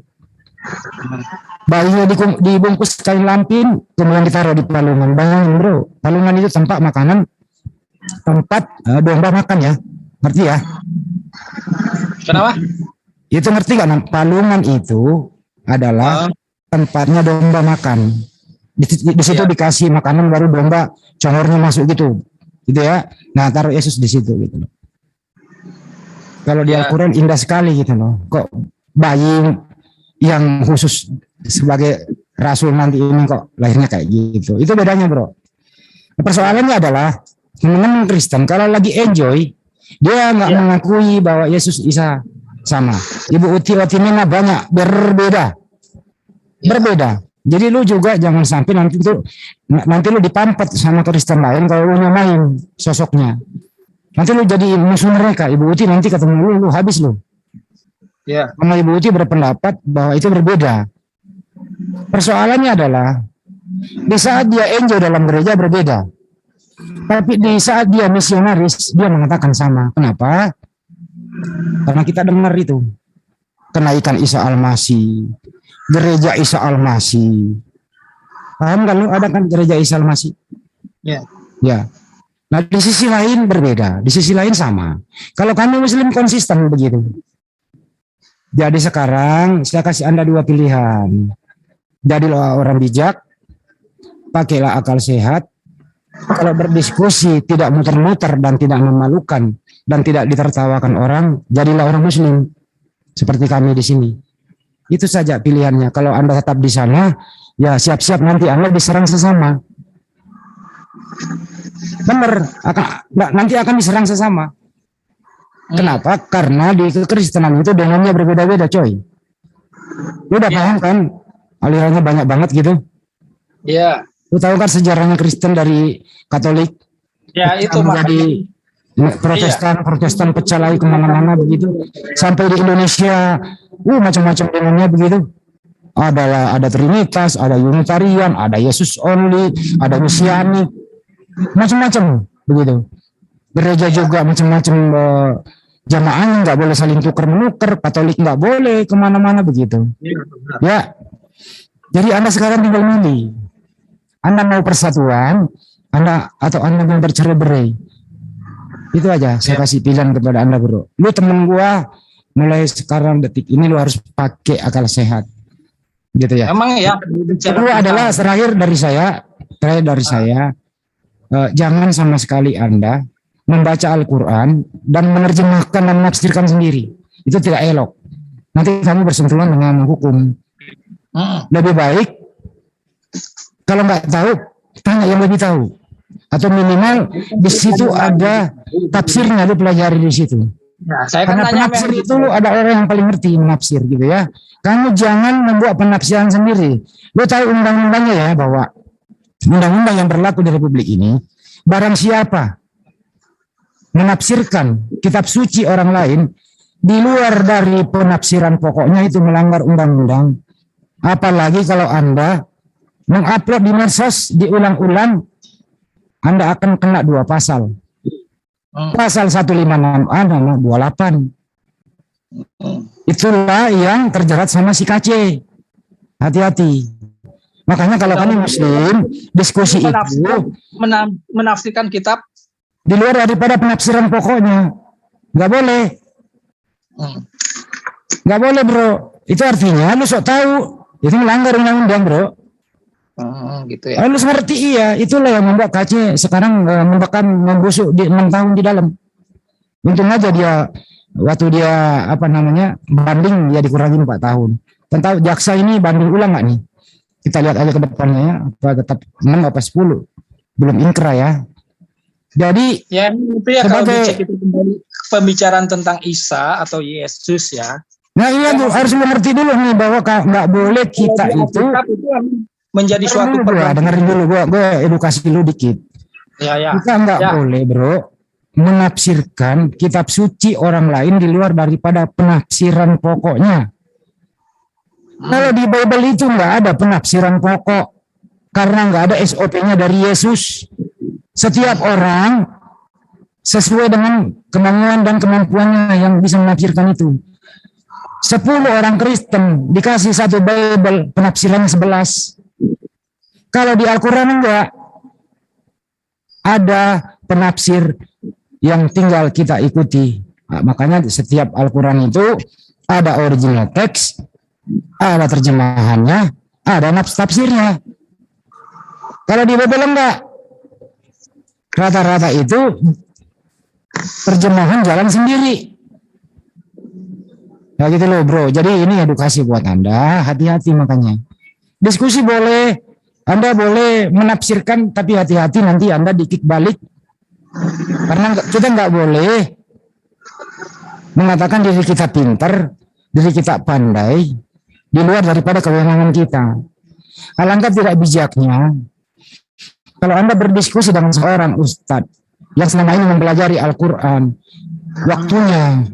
Bayinya dibungkus kain lampin, kemudian ditaruh di palungan. Bayangin bro, palungan itu tempat makanan, tempat domba makan ya, ngerti ya? Kenapa? Itu ngerti kan? Palungan itu adalah tempatnya domba makan. Di situ dikasih makanan, baru domba congornya masuk gitu ya. Nah, taruh Yesus di situ gitu. Kalau di Al-Quran indah sekali gitu loh. Kok bayi yang khusus sebagai rasul nanti ini kok lahirnya kayak gitu. Itu bedanya bro. Persoalannya adalah teman-teman Kristen kalau lagi enjoy, dia nggak mengakui bahwa Yesus Isa sama. Ibu Uti Watimena banyak berbeda. Jadi lu juga jangan sampai nanti lu dipampat sama Kristen lain kalau lu nyamain sosoknya. Nanti lu jadi musuh mereka. Ibu Uti nanti ketemu lu habis lu. Karena Ibu Uti berpendapat bahwa itu berbeda. Persoalannya adalah di saat dia enjoy dalam gereja berbeda. Tapi di saat dia misionaris dia mengatakan sama. Kenapa? Karena kita dengar itu kenaikan Isa Al-Masih, gereja Isa Al-Masih. Paham kan lu ada kan gereja Isa Al-Masih? Ya. Nah di sisi lain berbeda, di sisi lain sama. Kalau kami Muslim konsisten begitu. Jadi sekarang saya kasih Anda dua pilihan. Jadilah orang bijak, pakailah akal sehat. Kalau berdiskusi tidak muter-muter dan tidak memalukan dan tidak ditertawakan orang, jadilah orang Muslim seperti kami di sini. Itu saja pilihannya. Kalau Anda tetap di sana, ya siap-siap nanti Anda diserang sesama. Benar, nanti akan diserang sesama. Kenapa? Karena di kekristenan itu dengannya berbeda-beda, coy. Lu udah paham kan? Alirannya banyak banget gitu. Iya. Lu tahu kan sejarahnya Kristen dari Katolik? Ya, itu menjadi Protestan pecah lagi kemana-mana begitu. Sampai di Indonesia, macam-macam dengannya begitu. Ada Trinitas, ada Unitarian, ada Yesus only, ada Mesianik, macam-macam begitu. Gereja juga macam-macam, jamaahnya nggak boleh saling tukar-menukar, Katolik nggak boleh kemana-mana begitu. Ya, jadi Anda sekarang tinggal milih. Anda mau persatuan, Anda mau bercerai-berai. Itu aja saya kasih pilihan kepada Anda bro. Lu temen gua, mulai sekarang detik ini lu harus pakai akal sehat. Gitu ya. Emang ya. Kedua adalah terakhir dari saya, jangan sama sekali Anda membaca Al-Quran dan menerjemahkan dan menafsirkan sendiri. Itu tidak elok. Nanti kamu bersentuhan dengan hukum. Lebih baik kalau nggak tahu, tanya yang lebih tahu. Atau minimal di situ ada tafsirnya, dipelajari di situ. Nah, saya karena penafsir itu ada orang yang paling ngerti menafsir gitu ya. Kamu jangan membuat penafsiran sendiri. Lo tahu undang-undangnya ya, bahwa undang-undang yang berlaku di Republik ini, barang siapa menafsirkan kitab suci orang lain di luar dari penafsiran pokoknya, itu melanggar undang-undang. Apalagi kalau Anda mengupload di medsos diulang-ulang, Anda akan kena 2 pasal. Pasal 156A dan 28. Itulah yang terjerat sama si KC. Hati-hati. Makanya kalau kamu Muslim, diskusi itu menafsirkan kitab di luar daripada penafsiran pokoknya. Nggak boleh. Nggak boleh, bro. Itu artinya lu sok tahu. Itu melanggar undang-undang, bro. Gitu ya. Lu ngerti, iya. Itulah yang membuat KC sekarang membakar, membusuk di 6 tahun di dalam. Untung aja dia waktu dia banding, dia dikurangi 4 tahun. Tentang jaksa ini banding ulang nggak nih? Kita lihat aja ke depannya ya. Apa tetap 6 apa 10? Belum inkrah ya. Jadi ya itu ya, sebagai pembicaraan tentang Isa atau Yesus ya. Nah iya tuh harus mengerti dulu nih bahwa nggak boleh kita itu menjadi suatu dengerin dulu, gue edukasi dulu dikit. Ya. Kita nggak boleh, bro, menafsirkan kitab suci orang lain di luar daripada penafsiran pokoknya. Kalau di Bible itu nggak ada penafsiran pokok, karena nggak ada SOP-nya dari Yesus. Setiap orang sesuai dengan kemampuan dan kemampuannya yang bisa menafsirkan itu. 10 orang Kristen dikasih satu Bible, penafsirannya 11. Kalau di Al-Quran enggak, ada penafsir yang tinggal kita ikuti. Nah, makanya setiap Al-Quran itu ada original teks, ada terjemahannya, ada tafsirnya. Kalau di Bible enggak, rata-rata itu terjemahan jalan sendiri. Ya gitu loh, bro. Jadi ini edukasi buat Anda, hati-hati makanya. Diskusi boleh, Anda boleh menafsirkan, tapi hati-hati nanti Anda dikik balik. Karena kita nggak boleh mengatakan diri kita pintar, diri kita pandai, di luar daripada kewenangan kita. Alangkah tidak bijaknya kalau Anda berdiskusi dengan seorang ustadz yang selama ini mempelajari Al-Quran, waktunya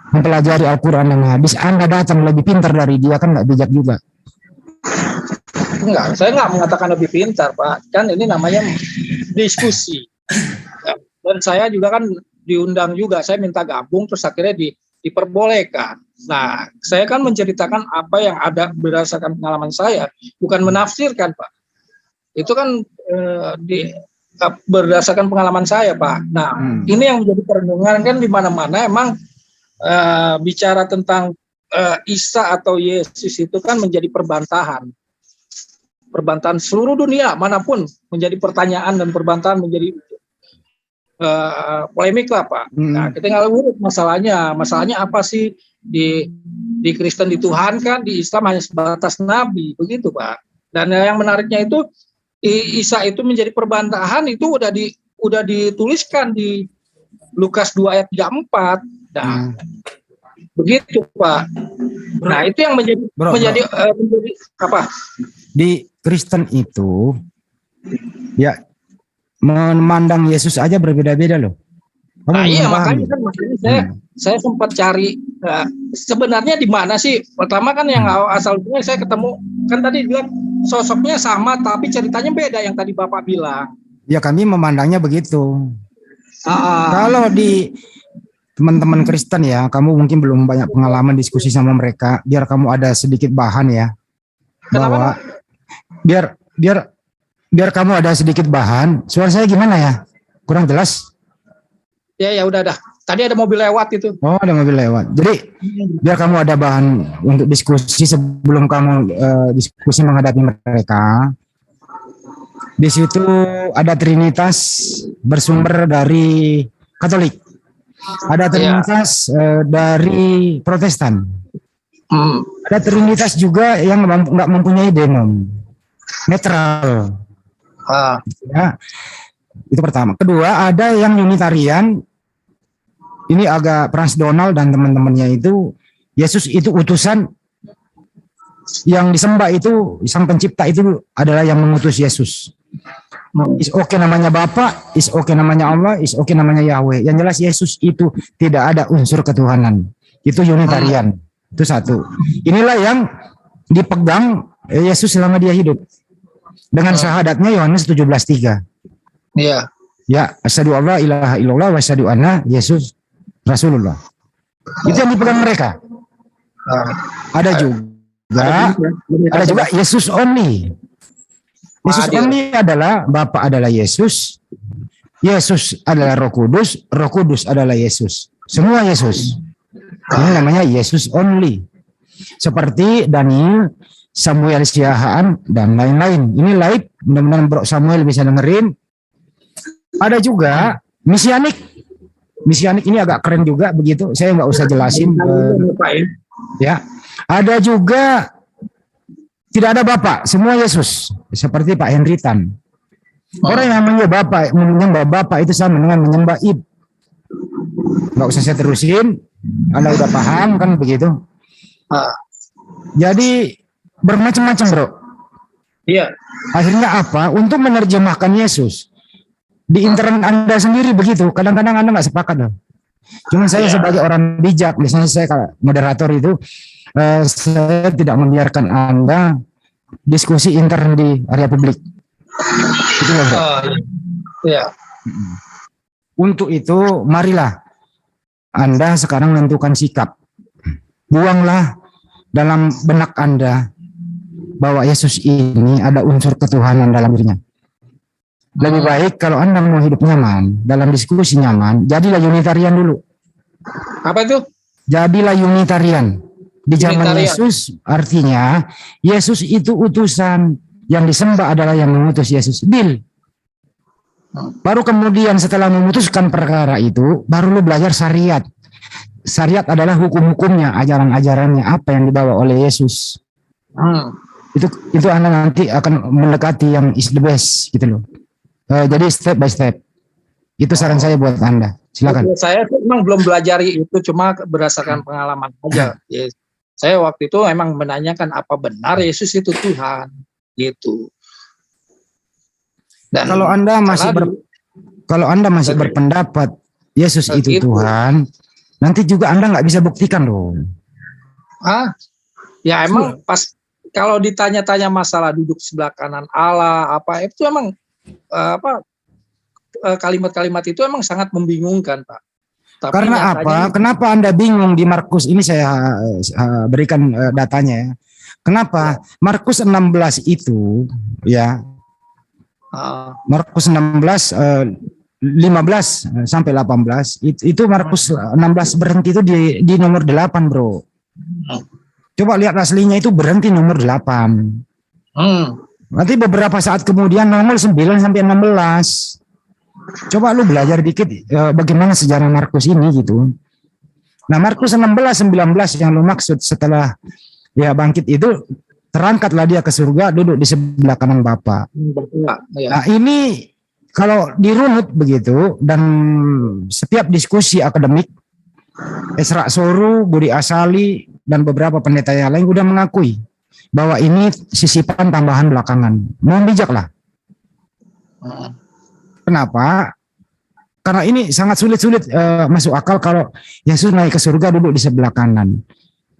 mempelajari Al-Quran dan hadis, Anda datang lebih pintar dari dia, kan nggak bijak juga. Enggak, saya nggak mengatakan lebih pintar, Pak. Kan ini namanya diskusi. Dan saya juga kan diundang juga, saya minta gabung, terus akhirnya diperbolehkan. Nah, saya kan menceritakan apa yang ada berdasarkan pengalaman saya, bukan menafsirkan, Pak. Itu kan berdasarkan pengalaman saya, Pak. Nah, ini yang menjadi perenungan kan di mana-mana emang bicara tentang Isa atau Yesus itu kan menjadi perbantahan seluruh dunia manapun, menjadi pertanyaan dan perbantahan menjadi polemik lah, Pak. Nah, kita nggak urut masalahnya apa sih di Kristen dituhankan, di Islam hanya sebatas nabi, begitu, Pak. Dan yang menariknya itu Isa itu menjadi perbantahan itu udah dituliskan di Lukas 2 ayat 34. Nah, begitu, Pak. Nah, itu yang menjadi apa? Di Kristen itu ya memandang Yesus aja berbeda-beda loh. Nah, iya, makanya saya sempat cari sebenarnya di mana sih? Pertama kan yang asalnya saya ketemu kan tadi bilang sosoknya sama tapi ceritanya beda yang tadi Bapak bilang. Ya, kami memandangnya begitu. Kalau di teman-teman Kristen ya, kamu mungkin belum banyak pengalaman diskusi sama mereka, biar kamu ada sedikit bahan ya. Bahwa biar kamu ada sedikit bahan. Suara saya gimana ya? Kurang jelas? Ya udah dah. Tadi ada mobil lewat itu. Oh, ada mobil lewat. Jadi biar kamu ada bahan untuk diskusi sebelum kamu diskusi menghadapi mereka. Di situ ada Trinitas bersumber dari Katolik. Ada Trinitas dari Protestan. Ada Trinitas juga yang nggak mempunyai denom, netral. Ya, itu pertama. Kedua, ada yang Unitarian. Ini agak Franz Donald dan teman-temannya itu, Yesus itu utusan, yang disembah itu sang pencipta itu adalah yang mengutus Yesus. Is oke namanya Bapa, is oke namanya Allah, is oke namanya Yahweh. Yang jelas Yesus itu tidak ada unsur ketuhanan. Itu Unitarian. Itu satu. Inilah yang dipegang Yesus selama dia hidup. Dengan syahadatnya Yohanes 17:3. Iya. Ya, asyhadu alla ilaha illallah wa asyhadu anna Yesus Rasulullah. Itu yang dipegang mereka. Ada juga Yesus only. Yesus only adalah Bapa adalah Yesus, Yesus adalah Roh Kudus adalah Yesus. Semua Yesus. Ini namanya Yesus only. Seperti Daniel, Samuel Siahaan dan lain-lain. Ini live, mudah-mudahan Bro Samuel bisa dengerin. Ada juga misianik. Misianik ini agak keren juga begitu. Saya nggak usah jelasin. Ya, ada juga tidak ada Bapak, semua Yesus. Seperti Pak Henry Tan. Orang yang menyembah Bapak itu sama dengan menyembah Ib. Nggak usah saya terusin. Anda udah paham kan begitu? Jadi bermacam-macam bro. Iya. Akhirnya apa? Untuk menerjemahkan Yesus di internet Anda sendiri begitu. Kadang-kadang Anda nggak sepakat loh. Cuma saya sebagai orang bijak, misalnya saya kalau moderator itu, saya tidak membiarkan Anda diskusi intern di area publik. Itu bro. Iya. Untuk itu marilah Anda sekarang menentukan sikap. Buanglah dalam benak Anda bahwa Yesus ini ada unsur ketuhanan dalam dirinya. Lebih baik kalau Anda mau hidup nyaman, dalam diskusi nyaman, jadilah Unitarian dulu. Apa itu? Jadilah Unitarian. Di zaman Yesus artinya Yesus itu utusan, yang disembah adalah yang mengutus Yesus. Deal. Baru kemudian setelah memutuskan perkara itu, baru lu belajar syariat. Syariat adalah hukum-hukumnya, ajaran-ajarannya, apa yang dibawa oleh Yesus. Itu Anda nanti akan mendekati yang is the best gitu loh. Jadi step by step. Itu saran saya buat Anda. Silakan. Saya memang belum belajar itu, cuma berdasarkan pengalaman aja. Yes. Saya waktu itu emang menanyakan apa benar Yesus itu Tuhan, gitu. Dan kalau Anda masih berpendapat Yesus itu Tuhan, nanti juga Anda nggak bisa buktikan loh. Ya emang pas kalau ditanya-tanya masalah duduk sebelah kanan Allah apa itu emang kalimat-kalimat itu emang sangat membingungkan, Pak. Tapi karena apa? Kenapa Anda bingung di Markus ini? Saya berikan datanya ya. Kenapa? Markus 16 itu ya. Markus 16 15 sampai 18 itu Markus 16 berhenti itu di nomor 8, Bro. Coba lihat aslinya itu berhenti nomor 8. Nanti beberapa saat kemudian nomor 9 sampai 16. Coba lu belajar dikit bagaimana sejarah Markus ini gitu. Nah, Markus 16 19 yang lu maksud setelah ya bangkit itu, terangkatlah dia ke surga, duduk di sebelah kanan Bapa. Nah, ini kalau dirunut begitu, dan setiap diskusi akademik, Esra Soru, Budi Asali, dan beberapa pendeta yang lain udah mengakui bahwa ini sisipan tambahan belakangan. Mohon bijaklah. Kenapa? Karena ini sangat sulit masuk akal kalau Yesus naik ke surga duduk di sebelah kanan.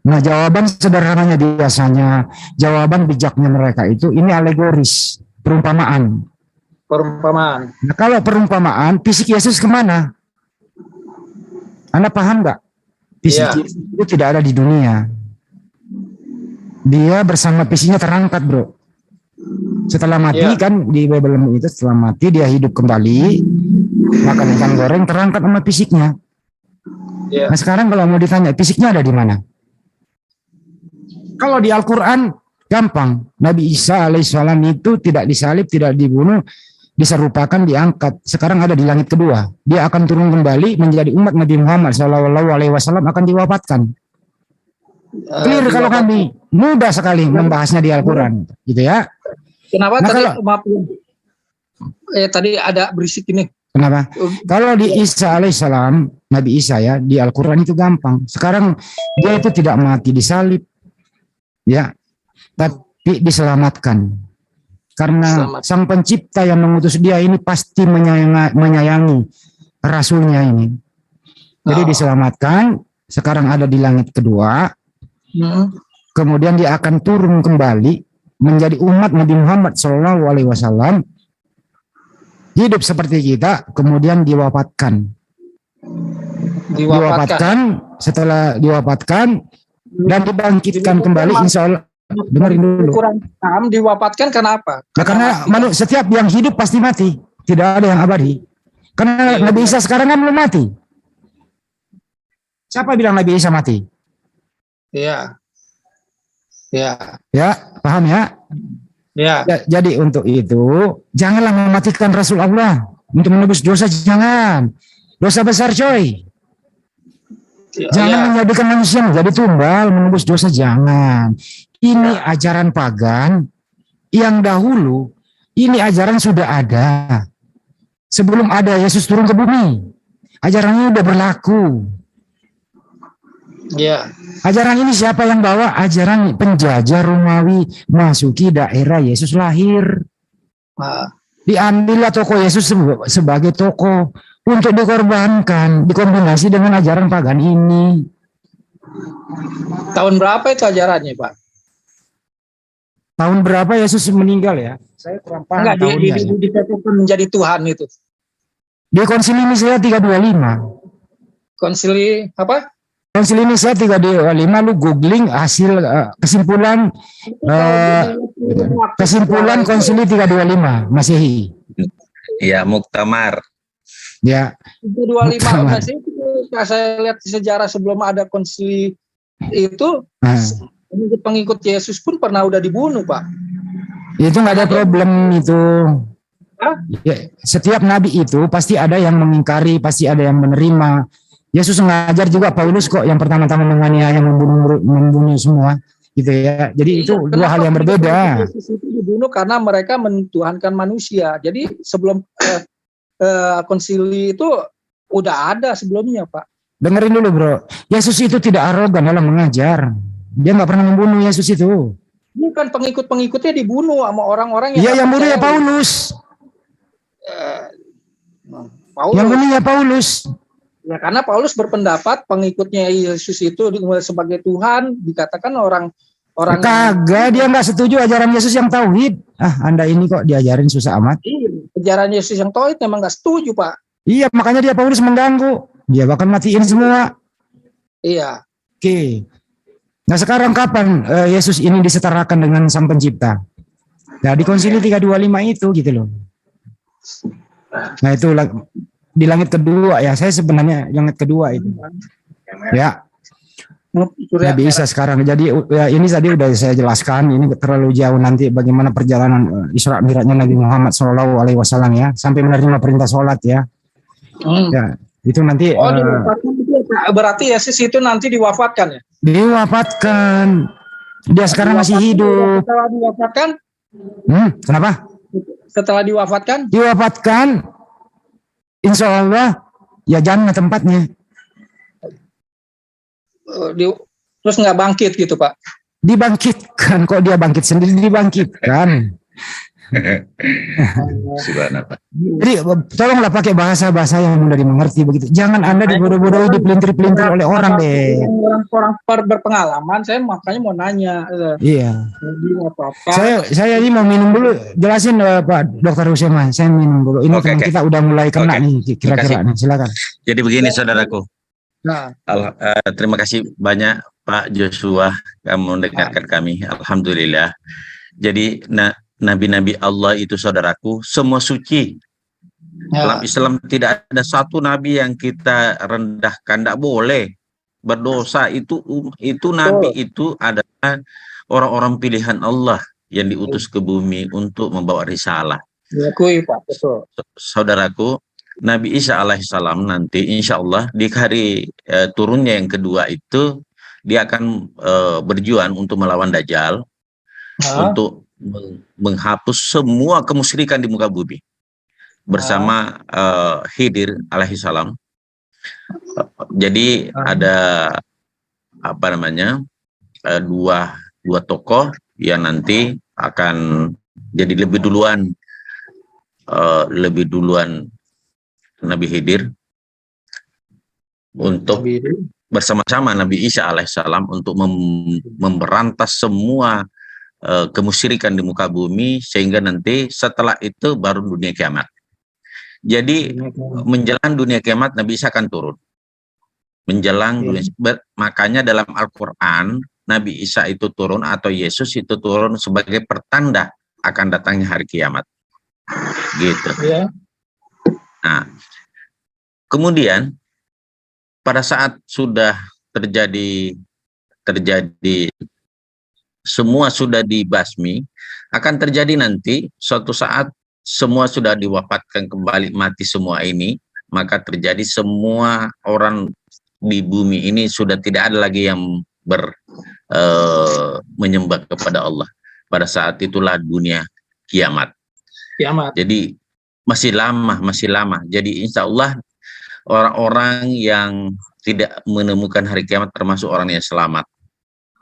Nah, jawaban sederhananya biasanya, jawaban bijaknya mereka itu ini alegoris, perumpamaan. Nah, kalau perumpamaan, fisik Yesus kemana? Anda paham nggak? Fisik Yesus itu tidak ada di dunia. Dia bersama fisiknya terangkat, bro. Setelah mati kan di Bible itu, setelah mati dia hidup kembali, makan ikan goreng, terangkat sama fisiknya. Nah, sekarang kalau mau ditanya fisiknya ada di mana? Kalau di Al-Quran gampang. Nabi Isa alaihissalam itu tidak disalib, tidak dibunuh, diserupakan, diangkat. Sekarang ada di langit kedua. Dia akan turun kembali menjadi umat Nabi Muhammad SAW akan diwafatkan. Clear kalau kami mudah sekali membahasnya di Al-Quran, gitu ya. Kenapa tadi maaf, tadi ada berisik ini. Kenapa? Kalau di Isa alaihissalam, Nabi Isa ya, di Al-Quran itu gampang. Sekarang dia itu tidak mati disalib, ya, tapi diselamatkan. Karena Sang Pencipta yang mengutus dia ini pasti menyayangi rasulnya ini. Jadi diselamatkan, sekarang ada di langit kedua. Kemudian dia akan turun kembali menjadi umat Nabi Muhammad SAW, hidup seperti kita, kemudian diwafatkan. Setelah diwafatkan dan dibangkitkan kembali, insya Allah. Dengerin dulu. Kurang paham, diwafatkan kenapa? Nah, karena setiap yang hidup pasti mati, tidak ada yang abadi. Karena Nabi Isa sekarang kan belum mati. Siapa bilang Nabi Isa mati? Iya. Ya, paham ya? Ya. Jadi untuk itu janganlah mematikan Rasul Allah untuk menebus dosa, jangan. Dosa besar coy. Jangan menjadikan manusia menjadi tumbal menebus dosa, jangan. Ini ajaran pagan yang dahulu, ini ajaran sudah ada. Sebelum ada Yesus turun ke bumi, ajarannya udah berlaku. Ya. Ajaran ini siapa yang bawa? Ajaran penjajah Romawi masuki daerah Yesus lahir. Diambillah tokoh Yesus sebagai tokoh untuk dikorbankan, dikombinasi dengan ajaran pagan ini. Tahun berapa itu ajarannya, Pak? Tahun berapa Yesus meninggal ya? Saya kurang paham. Enggak, ditetapkan menjadi Tuhan itu. Di Konsili Nicea 325. Konsili apa? Konsili Nicea 325, lu googling hasil kesimpulan Konsili 325 Masehi. Ya, Muktamar. Ya. 325 Masehi. Saya lihat di sejarah sebelum ada konsili itu, pengikut Yesus pun pernah udah dibunuh, Pak. Itu nggak ada problem itu. Ya, setiap nabi itu pasti ada yang mengingkari, pasti ada yang menerima. Yesus mengajar juga Paulus kok yang pertama-tama menganiaya, membunuh semua, gitu ya. Jadi itu dua hal yang berbeda. Yesus itu dibunuh karena mereka mentuhankan manusia. Jadi sebelum konsili itu udah ada sebelumnya, Pak. Dengerin dulu, bro. Yesus itu tidak arogan dalam mengajar. Dia nggak pernah membunuh Yesus itu. Bukan pengikut-pengikutnya dibunuh sama orang-orang yang... Iya, yang bunuh ya Paulus. Yang bunuh ya Paulus. Ya, karena Paulus berpendapat pengikutnya Yesus itu sebagai Tuhan, dikatakan orang kagak, dia nggak setuju ajaran Yesus yang tauhid. Anda ini kok diajarin susah amat. Ajaran Yesus yang tauhid memang nggak setuju, Pak. Iya, makanya dia Paulus mengganggu. Dia bahkan matiin semua. Iya. Oke. Nah, sekarang kapan Yesus ini disetarakan dengan Sang Pencipta? Nah, di Konsili 325 itu gitu loh. Nah, itu di langit kedua ya. Saya sebenarnya langit kedua itu. Ya. Nabi Isa sekarang. Jadi ya, ini tadi udah saya jelaskan. Ini terlalu jauh nanti bagaimana perjalanan Isra Mi'rajnya Nabi Muhammad SAW ya, sampai menerima perintah sholat ya. Ya, itu nanti. Berarti Yesus itu nanti diwafatkan ya? Diwafatkan. Dia sekarang masih hidup. Setelah diwafatkan? Kenapa? Setelah diwafatkan? Diwafatkan. Insya Allah ya jannah tempatnya. Terus nggak bangkit gitu, Pak? Dibangkitkan, kok dia bangkit sendiri, dibangkitkan. Jadi tolonglah pakai bahasa-bahasa yang mudah dimengerti begitu. Jangan Anda dibodoh-bodohi, dipelintir-pelintir oleh orang deh. Orang berpengalaman, saya makanya mau nanya. Iya. Saya ini mau minum dulu. Jelasin Pak Dr. Husema. Saya minum dulu. Ini teman kita udah mulai kena nih kira-kira nih. Silakan. Jadi begini saudaraku. Terima kasih banyak Pak Joshua kamu mendengarkan kami. Alhamdulillah. Jadi nabi-nabi Allah itu saudaraku semua suci. Dalam Islam tidak ada satu nabi yang kita rendahkan, tidak boleh berdosa. Itu nabi itu adalah orang-orang pilihan Allah yang diutus ke bumi untuk membawa risalah. Diakui, Pak, betul. Saudaraku, Nabi Isa alaihissalam nanti insya Allah di hari turunnya yang kedua itu dia akan berjuang untuk melawan Dajjal, untuk menghapus semua kemusyrikan di muka bumi bersama Khidir alaihissalam. Jadi ada apa namanya dua tokoh yang nanti akan jadi lebih duluan Nabi Khidir untuk bersama-sama Nabi Isa alaihissalam untuk memberantas semua kemusyrikan di muka bumi, sehingga nanti setelah itu baru dunia kiamat. Jadi menjelang dunia kiamat Nabi Isa akan turun. Menjelang dunia, makanya dalam Al-Quran Nabi Isa itu turun atau Yesus itu turun sebagai pertanda akan datangnya hari kiamat. Gitu. Nah, kemudian pada saat sudah terjadi semua sudah dibasmi, akan terjadi nanti suatu saat semua sudah diwafatkan kembali, mati semua ini, maka terjadi semua orang di bumi ini sudah tidak ada lagi yang menyembah kepada Allah. Pada saat itulah dunia kiamat. Jadi masih lama. Jadi insya Allah orang-orang yang tidak menemukan hari kiamat termasuk orang yang selamat.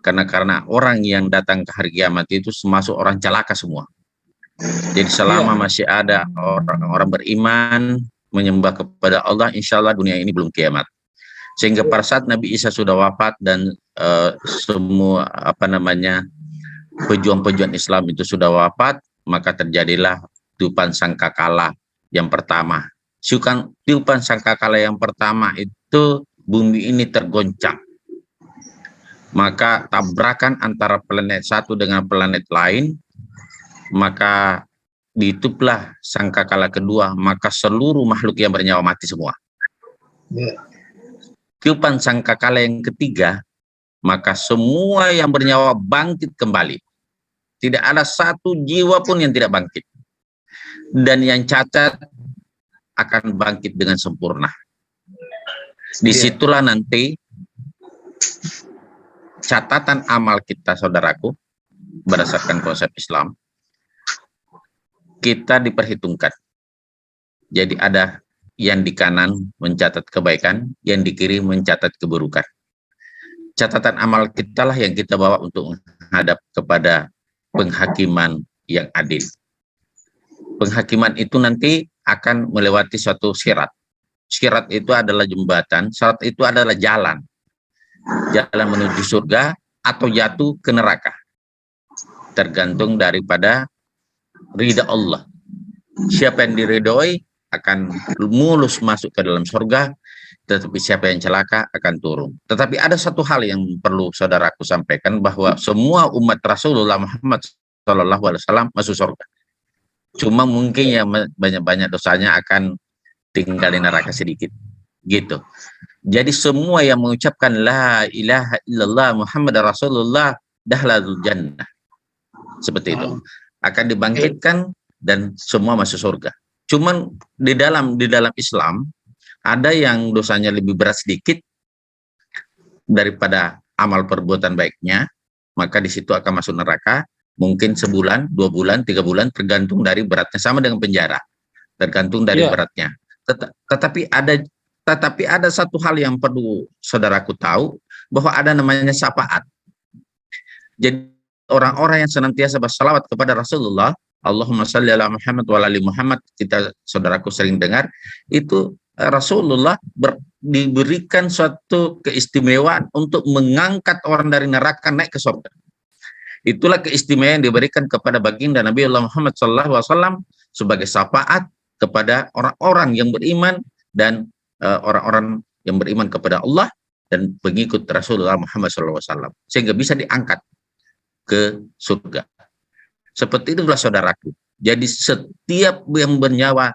Karena orang yang datang ke hari kiamat itu termasuk orang celaka semua. Jadi selama masih ada orang-orang beriman menyembah kepada Allah, insya Allah dunia ini belum kiamat. Sehingga pada saat Nabi Isa sudah wafat dan semua pejuang-pejuang Islam itu sudah wafat, maka terjadilah tiupan sangkakala yang pertama. Tiupan sangkakala yang pertama itu bumi ini tergoncang. Maka tabrakan antara planet satu dengan planet lain, maka ditiuplah sangkakala kedua, maka seluruh makhluk yang bernyawa mati semua. Tiupan sangkakala yang ketiga, maka semua yang bernyawa bangkit kembali. Tidak ada satu jiwa pun yang tidak bangkit. Dan yang cacat akan bangkit dengan sempurna. Disitulah nanti catatan amal kita, saudaraku, berdasarkan konsep Islam, kita diperhitungkan. Jadi ada yang di kanan mencatat kebaikan, yang di kiri mencatat keburukan. Catatan amal kita lah yang kita bawa untuk menghadap kepada penghakiman yang adil. Penghakiman itu nanti akan melewati suatu syirat. Syirat itu adalah jembatan, syirat itu adalah jalan. Jalan menuju surga atau jatuh ke neraka. Tergantung daripada ridha Allah. Siapa yang diridhoi akan mulus masuk ke dalam surga, tetapi siapa yang celaka akan turun. Tetapi ada satu hal yang perlu saudaraku sampaikan, bahwa semua umat Rasulullah Muhammad SAW masuk surga. Cuma mungkin yang banyak-banyak dosanya akan tinggal di neraka sedikit. Gitu. Jadi semua yang mengucapkan la ilaha illallah Muhammad Rasulullah dahlul jannah. Seperti itu. Akan dibangkitkan dan semua masuk surga. Cuman di dalam Islam ada yang dosanya lebih berat sedikit daripada amal perbuatan baiknya, maka di situ akan masuk neraka, mungkin sebulan, 2 bulan, 3 bulan, tergantung dari beratnya, sama dengan penjara, tergantung dari beratnya. Tetapi ada satu hal yang perlu saudaraku tahu, bahwa ada namanya syafaat. Jadi orang-orang yang senantiasa bersalawat kepada Rasulullah, Allahumma shalli ala Muhammad wa ala ali Muhammad, kita saudaraku sering dengar, itu Rasulullah diberikan suatu keistimewaan untuk mengangkat orang dari neraka naik ke surga. Itulah keistimewaan yang diberikan kepada baginda Nabi Muhammad SAW sebagai syafaat kepada orang-orang yang beriman dan orang-orang yang beriman kepada Allah dan pengikut Rasulullah Muhammad SAW, sehingga bisa diangkat ke surga. Seperti itulah saudaraku. Jadi setiap yang bernyawa,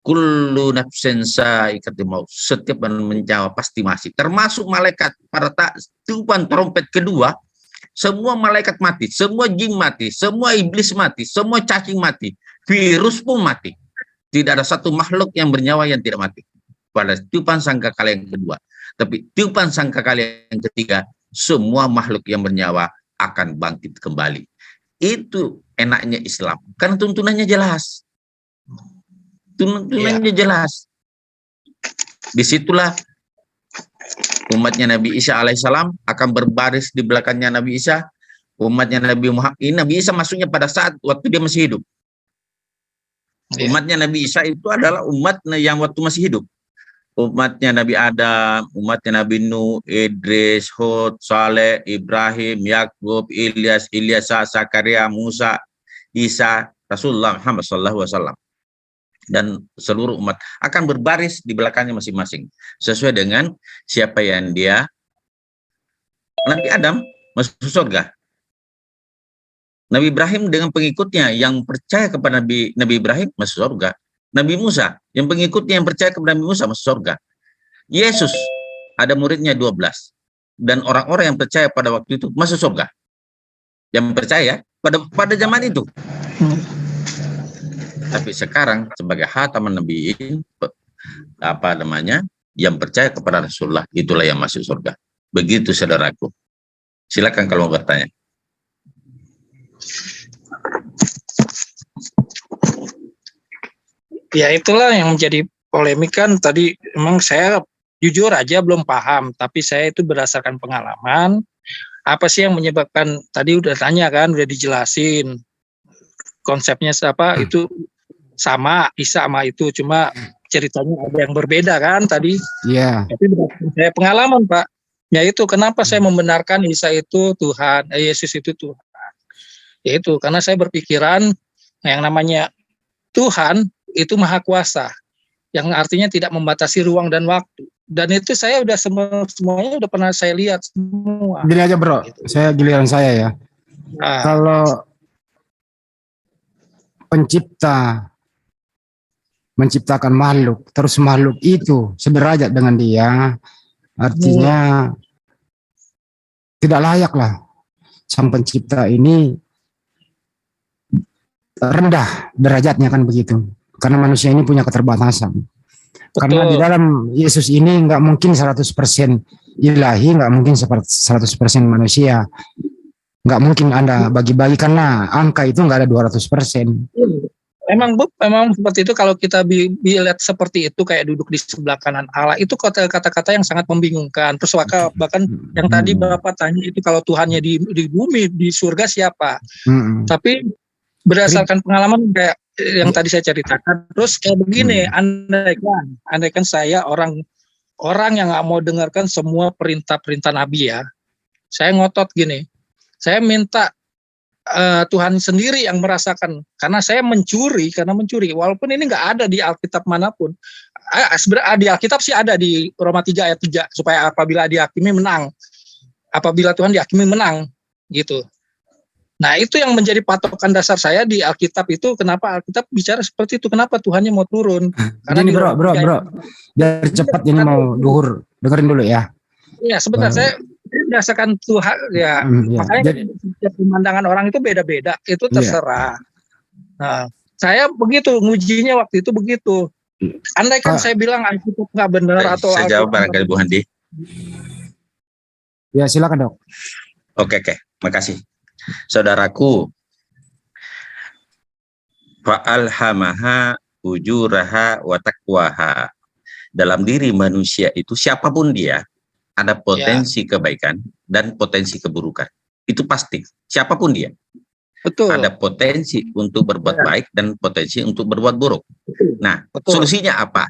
kullu nafsin sa'iqatul maut, setiap yang bernyawa pasti mati, termasuk malaikat. Pada tiupan trompet kedua, semua malaikat mati, semua jin mati, semua iblis mati, semua cacing mati, virus pun mati. Tidak ada satu makhluk yang bernyawa yang tidak mati pada tiupan sangkakala yang kedua. Tapi tiupan sangkakala yang ketiga, semua makhluk yang bernyawa akan bangkit kembali. Itu enaknya Islam, karena tuntunannya jelas. Tuntunannya jelas. Disitulah umatnya Nabi Isa alaihissalam akan berbaris di belakangnya Nabi Isa. Umatnya Nabi Muhammad, ini Nabi Isa masuknya pada saat waktu dia masih hidup. Umatnya Nabi Isa itu adalah umat yang waktu masih hidup. Umatnya Nabi Adam, umatnya Nabi Nuh, Idris, Hud, Saleh, Ibrahim, Yakub, Ilyas, Ilyasa, Zakaria, Musa, Isa, Rasulullah Muhammad SAW. Dan seluruh umat akan berbaris di belakangnya masing-masing. Sesuai dengan siapa yang dia. Nabi Adam masuk surga. Nabi Ibrahim dengan pengikutnya yang percaya kepada Nabi Ibrahim masuk surga. Nabi Musa, yang pengikutnya yang percaya kepada Nabi Musa masuk surga. Yesus, ada muridnya 12. Dan orang-orang yang percaya pada waktu itu masuk surga. Yang percaya pada zaman itu. Tapi sekarang sebagai khataman nabiin, yang percaya kepada Rasulullah, itulah yang masuk surga. Begitu saudaraku. Silakan kalau mau bertanya. Ya itulah yang menjadi polemik kan tadi. Memang saya jujur aja belum paham, tapi saya itu berdasarkan pengalaman. Apa sih yang menyebabkan, tadi udah tanya kan, udah dijelasin konsepnya apa itu sama Isa sama itu, cuma ceritanya ada yang berbeda kan tadi. Iya. Tapi saya pengalaman Pak, yaitu kenapa saya membenarkan Isa itu Tuhan, Yesus itu Tuhan. Yaitu karena saya berpikiran yang namanya Tuhan itu maha kuasa, yang artinya tidak membatasi ruang dan waktu. Dan itu saya udah semuanya udah pernah saya lihat semua. Gini aja bro, gitu. Saya giliran saya ya. Nah, kalau pencipta menciptakan makhluk, terus makhluk itu sederajat dengan dia, artinya tidak layak lah sang pencipta ini rendah derajatnya kan begitu. Karena manusia ini punya keterbatasan. Betul. Karena di dalam Yesus ini nggak mungkin 100% ilahi, nggak mungkin 100% manusia. Nggak mungkin Anda bagi-bagi, karena angka itu nggak ada 200%. Memang seperti itu. Kalau kita lihat seperti itu, kayak duduk di sebelah kanan Allah, itu kata-kata yang sangat membingungkan. Terus bahkan yang tadi Bapak tanya itu, kalau Tuhannya di bumi, di surga siapa? Tapi berdasarkan pengalaman kayak yang tadi saya ceritakan, terus kayak begini, andaikan saya orang yang nggak mau dengarkan semua perintah Nabi ya, saya ngotot gini, saya minta Tuhan sendiri yang merasakan, karena saya mencuri, walaupun ini nggak ada di Alkitab manapun. Di Alkitab sih ada, di Roma 3 ayat 3, supaya apabila dihakimi menang, apabila Tuhan dihakimi menang, gitu. Nah itu yang menjadi patokan dasar saya di Alkitab itu. Kenapa Alkitab bicara seperti itu? Kenapa Tuhannya mau turun? Karena ini bro, biar cepat ini mau duhur, dengerin dulu ya. Iya sebentar, saya berdasarkan Tuhan ya. Makanya pemandangan orang itu beda-beda, itu terserah. Nah saya begitu ngujinya waktu itu begitu. Andaikan saya bilang Alkitab nggak benar atau saya jawab barangkali Bu Handi. Ya silakan dok. Oke, makasih. Saudaraku, fa'alhamaha ujuraha wa taqwaha. Dalam diri manusia itu, siapapun dia, ada potensi kebaikan dan potensi keburukan. Itu pasti, siapapun dia. Betul. Ada potensi untuk berbuat baik dan potensi untuk berbuat buruk. Nah, solusinya apa?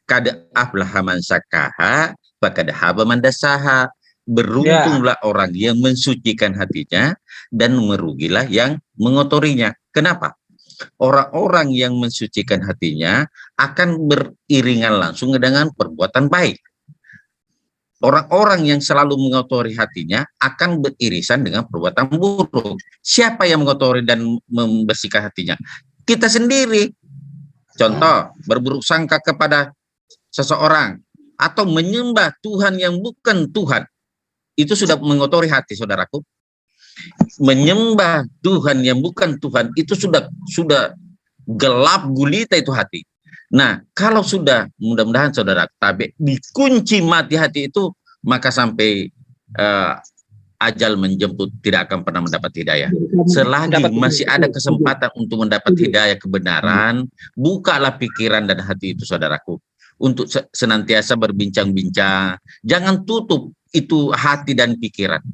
Kad aflaha man zakkaha wa kad khaba man dassaha. Beruntunglah orang yang mensucikan hatinya dan merugilah yang mengotorinya. Kenapa? Orang-orang yang mensucikan hatinya akan beriringan langsung dengan perbuatan baik. Orang-orang yang selalu mengotori hatinya akan beririsan dengan perbuatan buruk. Siapa yang mengotori dan membersihkan hatinya? Kita sendiri. Contoh, berburuk sangka kepada seseorang atau menyembah Tuhan yang bukan Tuhan. Itu sudah mengotori hati, saudaraku. menyembah Tuhan yang bukan Tuhan, itu sudah gelap gulita itu hati. Nah, kalau sudah, mudah-mudahan saudara tabe dikunci mati hati itu, maka sampai ajal menjemput tidak akan pernah mendapat hidayah. Selagi masih ada kesempatan untuk mendapat hidayah kebenaran, bukalah pikiran dan hati itu, saudaraku, untuk senantiasa berbincang-bincang. Jangan tutup itu hati dan pikiran.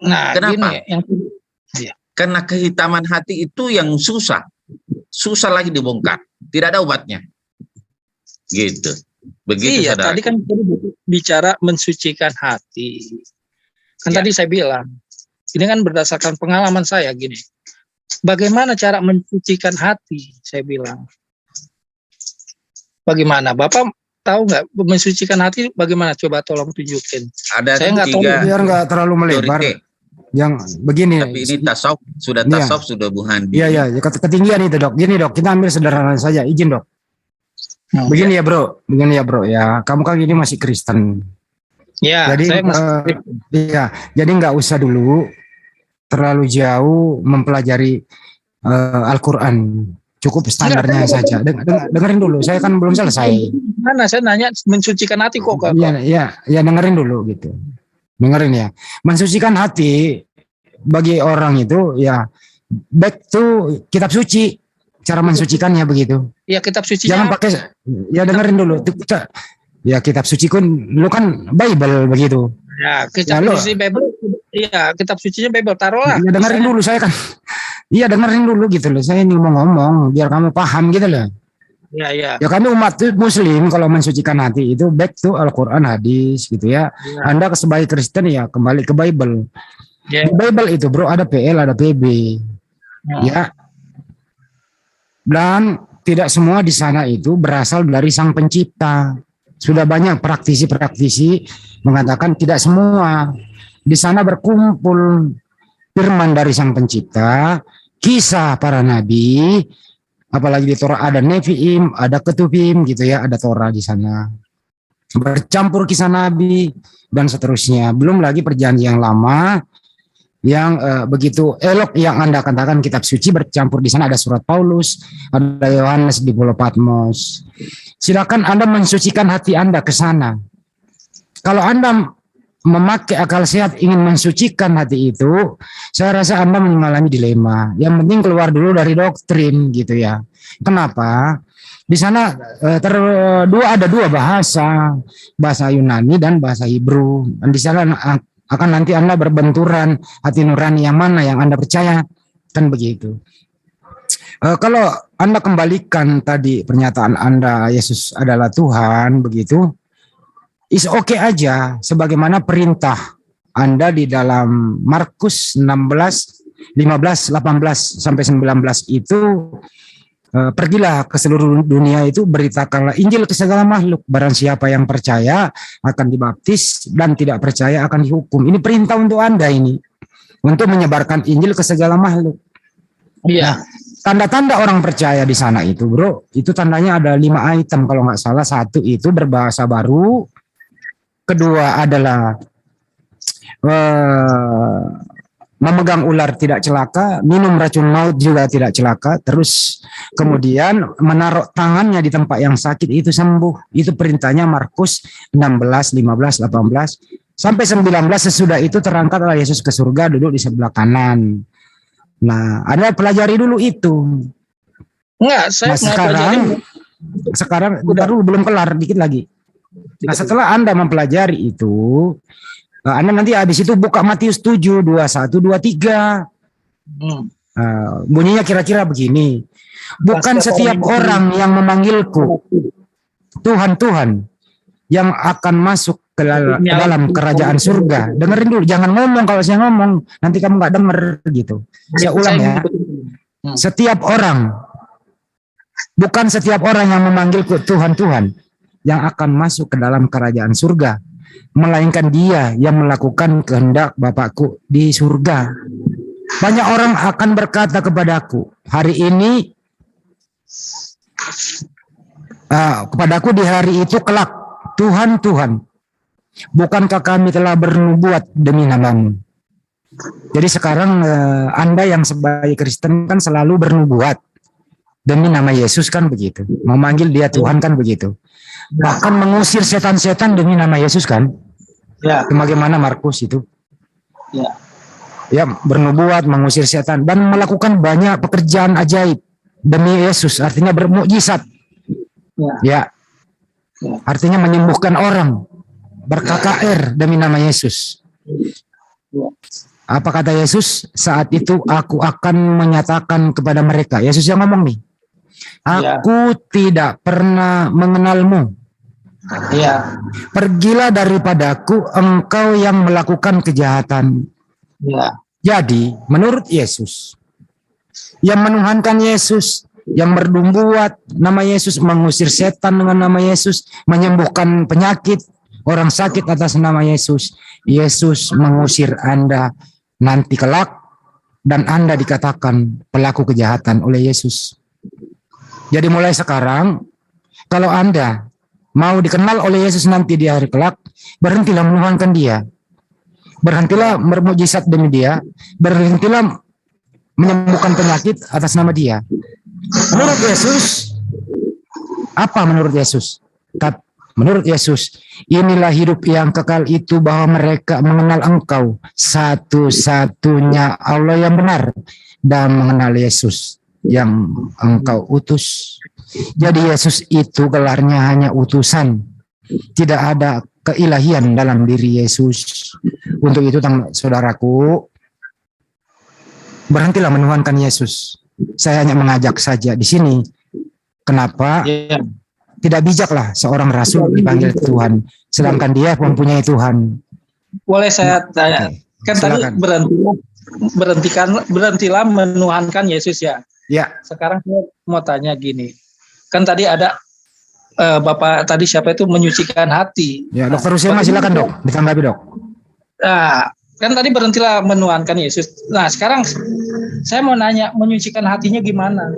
Nah, kenapa? Gini, karena kehitaman hati itu yang susah lagi dibongkar, tidak ada obatnya. Gitu. Begitu, iya, saudara. tadi kan bicara mensucikan hati. Kan tadi saya bilang, ini kan berdasarkan pengalaman saya gini. Bagaimana cara mensucikan hati? Saya bilang. Bagaimana? Bapak tahu nggak mensucikan hati bagaimana? Coba tolong tunjukin. Ada saya nggak tahu. Biar nggak terlalu melebar. Yang begini. Tapi ini tasawuf, sudah tasawuf, sudah Bung Handi. Iya, ketinggian itu, Dok. Gini, Dok, kita ambil sederhana saja. Izin, Dok. Begini ya, Bro. Ya, kamu kan ini masih Kristen. Ya, jadi saya masih jadi nggak usah dulu terlalu jauh mempelajari Al-Qur'an. Cukup standarnya saja. Dengerin dulu, saya kan belum selesai. Mana saya nanya mensucikan hati kok. Iya, dengerin dulu gitu. Dengerin ya. Mensucikan hati bagi orang itu ya back to kitab suci. Cara mensucikannya begitu. Iya, kitab suci. Jangan pakai, ya dengerin dulu. Ya kitab suci lu kan Bible begitu. Ya, kitab suci Bible. Iya, kitab sucinya Bible, taruhlah. Ya dengerin dulu saya kan. Iya, dengerin dulu gitu loh. Saya ini mau ngomong biar kamu paham gitu loh. Iya. Ya kami umat Muslim kalau mensucikan hati itu back to Al-Qur'an, hadis gitu ya. Anda sebagai Kristen ya kembali ke Bible. Di Bible itu, Bro, ada PL, ada PB. Ya. Dan tidak semua di sana itu berasal dari Sang Pencipta. Sudah banyak praktisi-praktisi mengatakan tidak semua. Di sana berkumpul firman dari Sang Pencipta, kisah para nabi, apalagi di Torah ada Nevi'im, ada Ketuvim gitu ya, ada Torah di sana. Bercampur kisah nabi dan seterusnya. Belum lagi perjanjian lama yang begitu elok yang Anda katakan kitab suci bercampur. Di sana ada surat Paulus, ada Yohanes di Pulau Patmos. Silakan Anda mensucikan hati Anda ke sana. Kalau Anda memakai akal sehat ingin mensucikan hati itu, saya rasa Anda mengalami dilema. Yang penting keluar dulu dari doktrin gitu ya. Kenapa? Di sana ada dua bahasa Yunani dan bahasa Hebrew. Dan di sana akan nanti Anda berbenturan hati nurani yang mana yang Anda percaya, kan begitu. Kalau Anda kembalikan tadi pernyataan Anda Yesus adalah Tuhan begitu, is oke aja sebagaimana perintah Anda di dalam Markus 16, 15, 18 sampai 19 itu, pergilah ke seluruh dunia itu, beritakanlah Injil ke segala makhluk. Barang siapa yang percaya akan dibaptis dan tidak percaya akan dihukum. Ini perintah untuk Anda ini, untuk menyebarkan Injil ke segala makhluk. Iya. Nah, tanda-tanda orang percaya di sana itu, Bro, itu tandanya ada 5 item kalau nggak salah. 1 itu berbahasa baru. Kedua adalah memegang ular tidak celaka, minum racun maut juga tidak celaka, terus kemudian menaruh tangannya di tempat yang sakit itu sembuh. Itu perintahnya Markus 16, 15, 18 sampai 19. Sesudah itu terangkat oleh Yesus ke surga, duduk di sebelah kanan. Nah, Anda pelajari dulu itu. Enggak, saya sekarang baru belum kelar, dikit lagi. Nah, setelah Anda mempelajari itu, Anda nanti habis itu buka Matius 7, 21, 23. Bunyinya kira-kira begini. Bukan setiap orang yang memanggilku Tuhan, Tuhan yang akan masuk ke dalam kerajaan surga. Dengerin dulu, jangan ngomong kalau saya ngomong, nanti kamu nggak denger gitu. Saya ulang ya. Setiap orang, bukan setiap orang yang memanggilku Tuhan, Tuhan yang akan masuk ke dalam kerajaan surga, melainkan dia yang melakukan kehendak Bapakku di surga. Banyak orang akan berkata kepadaku hari ini, kepadaku di hari itu kelak, Tuhan, Tuhan, bukankah kami telah bernubuat demi namamu Jadi sekarang Anda yang sebagai Kristen kan selalu bernubuat demi nama Yesus kan begitu. Memanggil dia Tuhan kan begitu. Bahkan mengusir setan-setan demi nama Yesus kan. Ya. Bagaimana Markus itu? Ya. Ya, bernubuat, mengusir setan dan melakukan banyak pekerjaan ajaib demi Yesus, artinya bermukjizat. Ya. Artinya menyembuhkan orang, ber-KKR demi nama Yesus. Apa kata Yesus? Saat itu aku akan menyatakan kepada mereka. Yesus yang ngomong nih. Aku tidak pernah mengenalmu. Ya. Pergilah daripadaku engkau yang melakukan kejahatan. Ya. Jadi menurut Yesus, yang menuhankan Yesus, yang bernubuat nama Yesus, mengusir setan dengan nama Yesus, menyembuhkan penyakit orang sakit atas nama Yesus, Yesus mengusir Anda nanti kelak dan Anda dikatakan pelaku kejahatan oleh Yesus. Jadi mulai sekarang kalau Anda mau dikenal oleh Yesus nanti di hari kelak, berhentilah menuhankan dia. Berhentilah bermukjizat demi dia, berhentilah menyembuhkan penyakit atas nama dia. Menurut Yesus, apa menurut Yesus? Menurut Yesus, inilah hidup yang kekal itu, bahwa mereka mengenal engkau satu-satunya Allah yang benar dan mengenal Yesus yang engkau utus. Jadi Yesus itu gelarnya hanya utusan. Tidak ada keilahian dalam diri Yesus. Untuk itu saudaraku, berhentilah menuhankan Yesus. Saya hanya mengajak saja di sini. Kenapa? Tidak bijaklah seorang rasul dipanggil Tuhan, sedangkan dia mempunyai Tuhan. Boleh saya tanya? Kan silakan. Tadi berhentilah menuhankan Yesus ya. Ya. Sekarang saya mau tanya gini. Kan tadi ada Bapak tadi siapa itu menyucikan hati. Ya, Dokter Rusema silakan Dok, ditanggapi Dok. Nah, kan tadi berhentilah menuhankan Yesus. Nah, sekarang saya mau nanya, menyucikan hatinya gimana?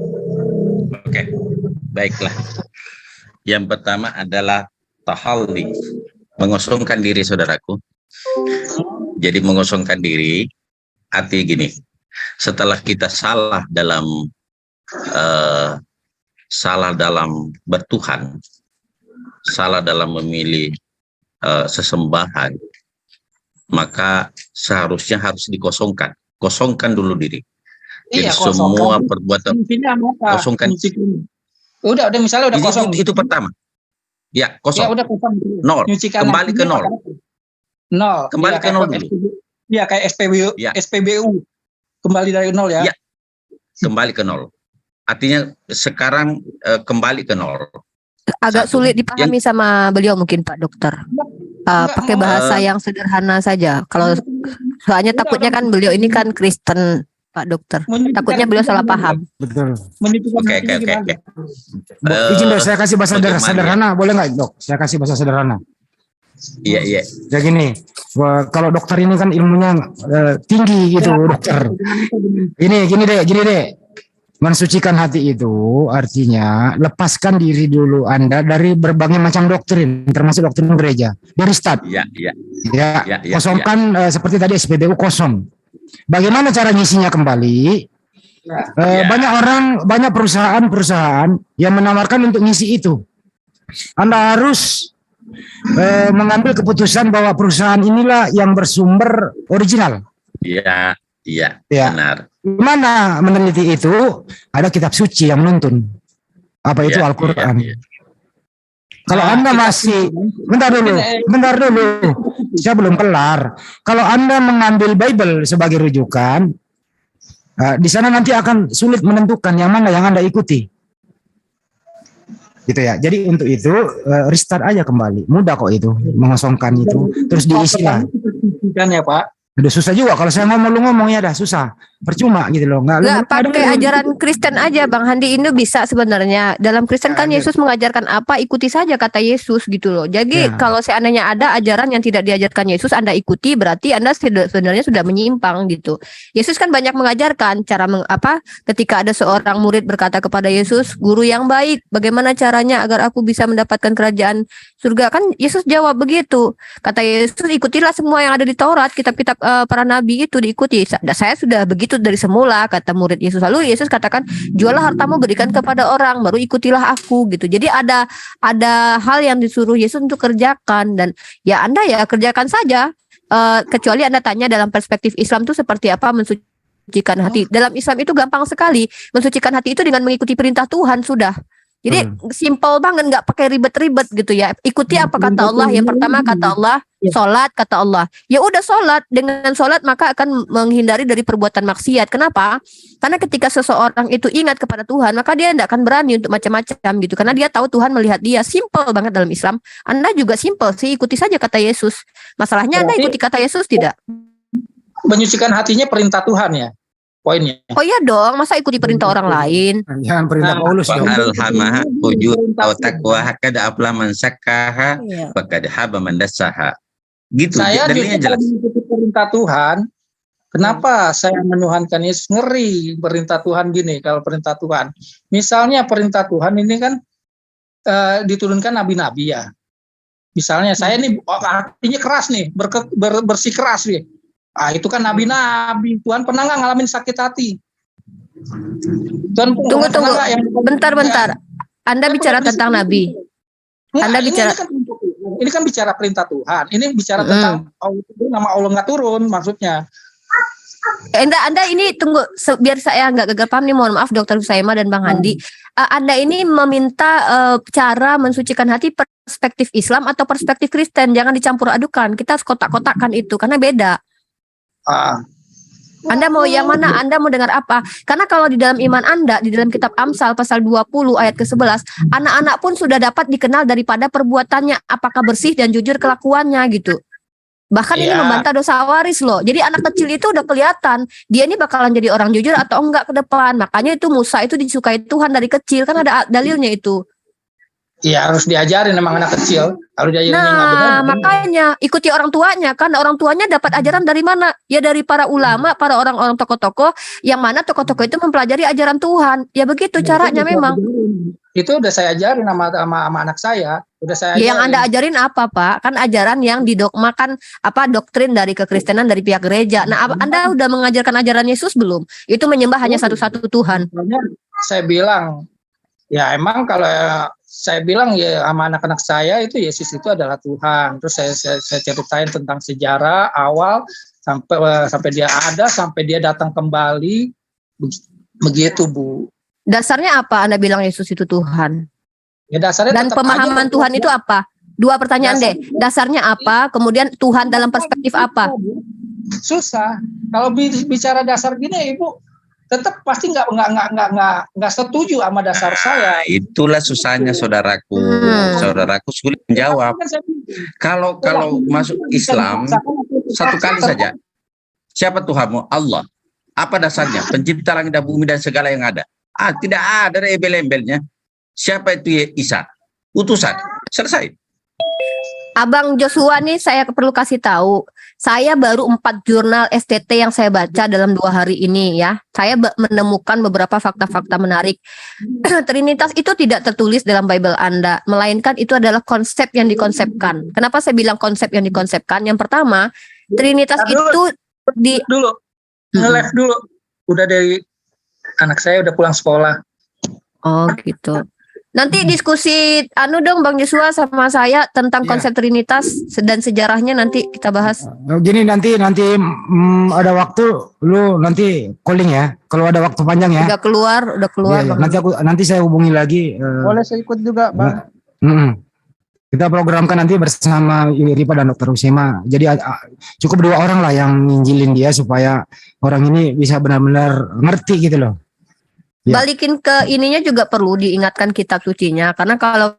Oke, baiklah. Yang pertama adalah tahalli, mengosongkan diri saudaraku. Jadi mengosongkan diri, artinya gini, setelah kita salah dalam bertuhan, salah dalam memilih sesembahan, maka seharusnya harus dikosongkan. Kosongkan dulu diri. Jadi semua perbuatan kosongkan. Udah misalnya udah kosong. Itu pertama. Ya, kosong. Ya udah kosong. Nol. Kembali ke nol. Nol. Kembali ke nol dulu. Iya, kayak SPBU. Kembali dari nol ya. Ya. Kembali ke nol. Artinya sekarang kembali ke nol. Agak sulit dipahami sama beliau mungkin Pak Dokter. Pakai bahasa yang sederhana saja. Kalau soalnya takutnya kan beliau ini kan Kristen Pak Dokter. Takutnya beliau salah paham. Betul. Oke. Izin dong, saya kasih bahasa sederhana, boleh nggak Dok? Saya kasih bahasa sederhana. Iya. Ya gini, kalau dokter ini kan ilmunya tinggi gitu dokter. Gini deh. Mensucikan hati itu artinya lepaskan diri dulu Anda dari berbagai macam doktrin, termasuk doktrin gereja. Dari start. Iya. Kosongkan seperti tadi SPBU kosong. Bagaimana cara ngisinya kembali? Banyak perusahaan yang menawarkan untuk ngisi itu. Anda harus mengambil keputusan bahwa perusahaan inilah yang bersumber original. Iya, benar. Gimana meneliti itu? Ada kitab suci yang menuntun. Apa itu Al-Quran? Kalau Anda masih, bentar dulu, saya belum kelar. Kalau Anda mengambil Bible sebagai rujukan, di sana nanti akan sulit menentukan yang mana yang Anda ikuti. Gitu ya. Jadi untuk itu restart aja kembali. Mudah kok itu, mengosongkan itu, terus diisi lah. Kan ya Pak? Udah susah juga kalau saya ngomong ya dah susah. Percuma gitu loh. Nggak pakai ajaran Kristen aja Bang Handi, ini bisa sebenarnya. Dalam Kristen kan Yesus mengajarkan apa, ikuti saja kata Yesus gitu loh. Jadi kalau seandainya ada ajaran yang tidak diajarkan Yesus Anda ikuti, berarti Anda sebenarnya sudah menyimpang gitu. Yesus kan banyak mengajarkan cara ketika ada seorang murid berkata kepada Yesus, "Guru yang baik, bagaimana caranya agar aku bisa mendapatkan kerajaan surga?" Kan Yesus jawab begitu. Kata Yesus, "Ikutilah semua yang ada di Taurat, kitab-kitab para nabi itu diikuti. Saya sudah begitu dari semula, kata murid Yesus. Lalu Yesus katakan, jualah hartamu, berikan kepada orang, baru ikutilah aku gitu. Jadi ada hal yang disuruh Yesus untuk kerjakan, dan ya Anda ya kerjakan saja. Kecuali Anda tanya dalam perspektif Islam itu seperti apa mensucikan hati. Dalam Islam itu gampang sekali. Mensucikan hati itu dengan mengikuti perintah Tuhan sudah. Jadi simple banget, nggak pakai ribet-ribet gitu ya. Ikuti apa kata Allah. Yang pertama kata Allah, sholat kata Allah. Ya udah sholat, dengan sholat maka akan menghindari dari perbuatan maksiat. Kenapa? Karena ketika seseorang itu ingat kepada Tuhan, maka dia tidak akan berani untuk macam-macam gitu. Karena dia tahu Tuhan melihat dia. Simple banget dalam Islam. Anda juga simple sih, ikuti saja kata Yesus. Masalahnya Anda ikuti kata Yesus tidak? Menyucikan hatinya perintah Tuhan ya, poinnya. Oh iya dong, masa ikuti perintah orang lain? Jangan perintah Paulus dong. Alhamaha fujur atau takwa hakada aflah man sakkaha faqad haba man dassaha. Gitu. Saya dalilnya jelas. mengikuti perintah Tuhan. Kenapa saya menuhankan Yesus? Ngeri perintah Tuhan gini. Kalau perintah Tuhan, misalnya perintah Tuhan ini kan diturunkan nabi-nabi ya. Misalnya saya nih hatinya keras nih, bersikeras nih. Itu kan nabi-nabi. Tuhan pernah nggak ngalamin sakit hati? Tuhan Tunggu. Bentar. Anda bicara tentang nabi. Anda bicara. Ini kan bicara perintah Tuhan. Ini bicara tentang nama Allah nggak turun maksudnya. Anda ini tunggu, biar saya nggak gagal paham nih, mohon maaf Dokter Husaima dan Bang Handi. Anda ini meminta cara mensucikan hati perspektif Islam atau perspektif Kristen? Jangan dicampur adukan. Kita harus kotak-kotakkan itu karena beda. Anda mau yang mana? Anda mau dengar apa? Karena kalau di dalam iman Anda, di dalam kitab Amsal pasal 20 ayat ke-11, anak-anak pun sudah dapat dikenal daripada perbuatannya, apakah bersih dan jujur kelakuannya gitu. Bahkan ini membantah dosa waris loh. Jadi anak kecil itu udah kelihatan dia ini bakalan jadi orang jujur atau enggak ke depan. Makanya itu Musa itu disukai Tuhan dari kecil, kan ada dalilnya itu. Iya, harus diajarin emang anak kecil. Kalau diajarin nggak benar. Makanya ikuti orang tuanya, kan orang tuanya dapat ajaran dari mana? Ya dari para ulama, para orang-orang tokoh-tokoh, yang mana tokoh-tokoh itu mempelajari ajaran Tuhan. Ya begitu caranya memang. Itu udah saya ajarin sama anak saya. Udah saya ajarin. Yang Anda ajarin apa, Pak? Kan ajaran yang didogmakan, doktrin dari kekristenan dari pihak gereja. Nah, Anda udah mengajarkan ajaran Yesus belum? Itu menyembah hanya satu-satu Tuhan. Saya bilang, ya emang kalau saya bilang ya sama anak-anak saya itu Yesus itu adalah Tuhan. Terus saya ceritain tentang sejarah awal sampai dia ada, sampai dia datang kembali, begitu Bu. Dasarnya apa Anda bilang Yesus itu Tuhan? Ya dasarnya. Dan pemahaman Tuhan itu apa? Dua pertanyaan deh. Dasarnya apa? Kemudian Tuhan dalam perspektif apa? Susah. Kalau bicara dasar gini, Ibu tetap pasti nggak setuju sama dasar saya. Itulah susahnya saudaraku. Saudaraku sulit menjawab. Kalau masuk Islam satu kali saja. Siapa Tuhanmu? Allah. Apa dasarnya? Pencipta langit dan bumi dan segala yang ada. Tidak ada embel-embelnya. Siapa itu Isa? Utusan. Selesai. Abang Joshua nih saya perlu kasih tahu. Saya baru 4 jurnal STT yang saya baca dalam 2 hari ini ya. Saya menemukan beberapa fakta-fakta menarik. Trinitas itu tidak tertulis dalam Bible Anda, melainkan itu adalah konsep yang dikonsepkan. Kenapa saya bilang konsep yang dikonsepkan? Yang pertama, Trinitas itu nge-live dulu. Udah dari anak saya udah pulang sekolah. Oh gitu. Nanti diskusi dong Bang Joshua sama saya tentang konsep Trinitas dan sejarahnya nanti kita bahas. Gini nanti ada waktu lu nanti calling ya. Kalau ada waktu panjang ya. Udah keluar. Ya. Nanti saya hubungi lagi. Boleh saya ikut juga, Bang. Kita programkan nanti bersama Ripa dan Dokter Husaima. Jadi cukup 2 orang lah yang nginjilin dia supaya orang ini bisa benar-benar ngerti gitu loh. Ya. Balikin ke ininya juga perlu diingatkan kitab sucinya, karena kalau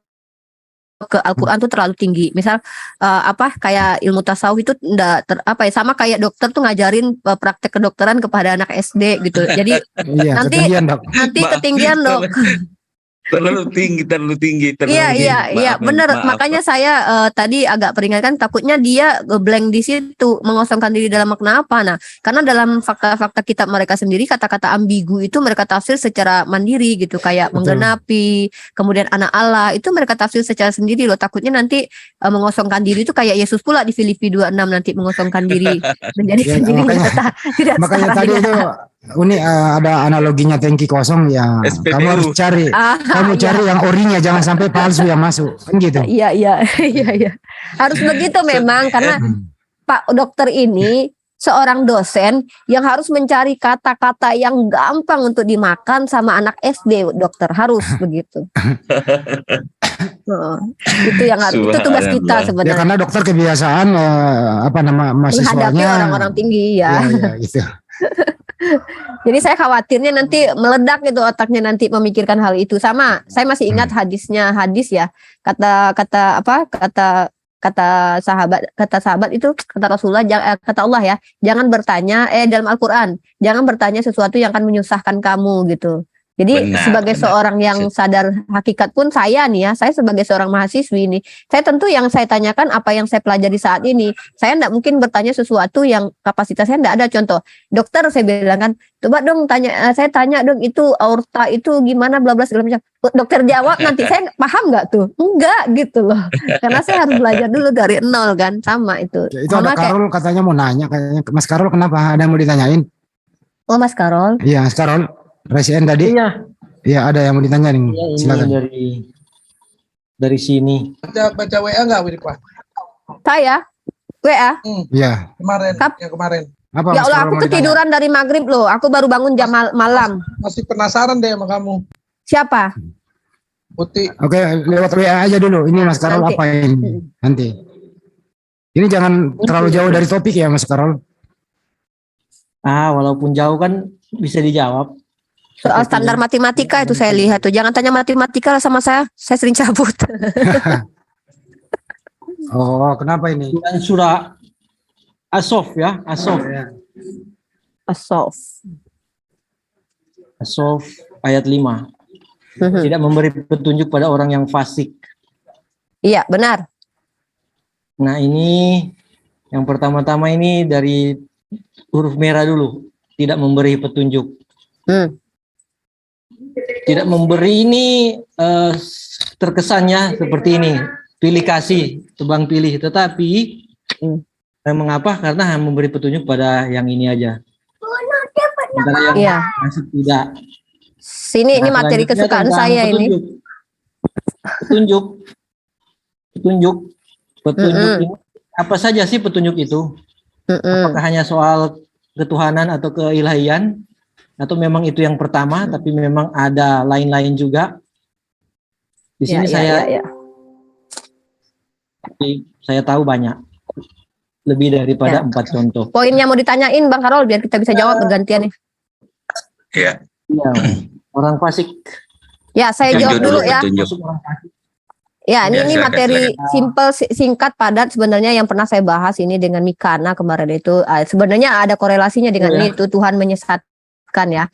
ke Al-Quran tuh terlalu tinggi. Misal kayak ilmu tasawuf itu sama kayak dokter tuh ngajarin praktek kedokteran kepada anak SD gitu. Jadi nanti ketinggian dok. Terlalu tinggi. Iya, benar. Makanya saya tadi agak peringatkan, takutnya dia blank di situ, mengosongkan diri dalam makna apa. Nah, karena dalam fakta-fakta kitab mereka sendiri, kata-kata ambigu itu mereka tafsir secara mandiri gitu, kayak menggenapi, kemudian anak Allah, itu mereka tafsir secara sendiri loh. Takutnya nanti mengosongkan diri itu kayak Yesus pula di Filipi 26 nanti mengosongkan diri menjadi dirinya tidak makanya tadi itu ini ada analoginya tangki kosong ya. SPBU. Kamu harus cari cari yang orinya, jangan sampai palsu yang masuk kan gitu. Iya. Harus begitu memang, karena Pak dokter ini seorang dosen yang harus mencari kata-kata yang gampang untuk dimakan sama anak SD, dokter, harus begitu. Itu yang harus, itu tugas kita sebenarnya. Ya karena dokter kebiasaan mahasiswanya menghadapi orang-orang tinggi ya. Ya gitu. Jadi saya khawatirnya nanti meledak gitu otaknya nanti memikirkan hal itu. Sama, saya masih ingat hadis ya. Kata sahabat itu, kata Rasulullah, kata Allah ya, jangan bertanya dalam Al-Qur'an, jangan bertanya sesuatu yang akan menyusahkan kamu gitu. Jadi sebagai seorang yang sadar hakikat pun saya sebagai seorang mahasiswi ini, saya tentu yang saya tanyakan apa yang saya pelajari saat ini. Saya tidak mungkin bertanya sesuatu yang kapasitasnya tidak ada. Contoh, dokter saya bilang kan, coba dong saya tanya dong itu aorta itu gimana bla bla segala macam. Dokter jawab nanti saya paham nggak tuh? Enggak gitu loh. Karena saya harus belajar dulu dari nol kan, sama itu. Itu ada Karol katanya mau nanya, kayaknya Mas Karol kenapa ada yang mau ditanyain? Oh Mas Karol? Iya Mas Karol. Resien tadi? Iya, ada yang mau ditanya nih. Ya, ini silakan. Dari sini. Baca WA nggak, Wirpa? Saya WA. Iya. Kemarin. Apa, ya Allah, aku ketiduran dari maghrib loh. Aku baru bangun jam malam. Masih penasaran deh sama kamu. Siapa? Putih. Oke, lewat WA aja dulu. Ini Mas Karol apa ini? Nanti. Ini jangan terlalu jauh dari topik ya Mas Karol. Walaupun jauh kan bisa dijawab. Soal standar matematika itu saya lihat tuh. Jangan tanya matematika sama saya sering cabut. Oh, kenapa ini? Dan surah As-Sof ya, As-Sof. As-Sof ayat 5. Tidak memberi petunjuk pada orang yang fasik. Iya, benar. Nah, ini yang pertama-tama ini dari huruf merah dulu. Tidak memberi petunjuk. Tidak memberi ini terkesannya seperti ini, pilih kasih, tebang pilih. Tetapi mengapa? Karena memberi petunjuk pada yang ini aja. Sementara yang masih tidak. Sini ini materi kesukaan saya petunjuk. ini. Petunjuk ini apa saja sih petunjuk itu? Apakah hanya soal ketuhanan atau keilahian, atau memang itu yang pertama tapi memang ada lain-lain juga di sini? Saya tahu banyak, lebih daripada 4 contoh. Poinnya mau ditanyain Bang Karol biar kita bisa jawab bergantian nih. Iya. Orang fasik. Ya, saya jawab dulu ya. Ya, ini materi simple, singkat, padat sebenarnya yang pernah saya bahas ini dengan Mikana kemarin itu. Sebenarnya ada korelasinya dengan ini, itu Tuhan menyesatkan ya.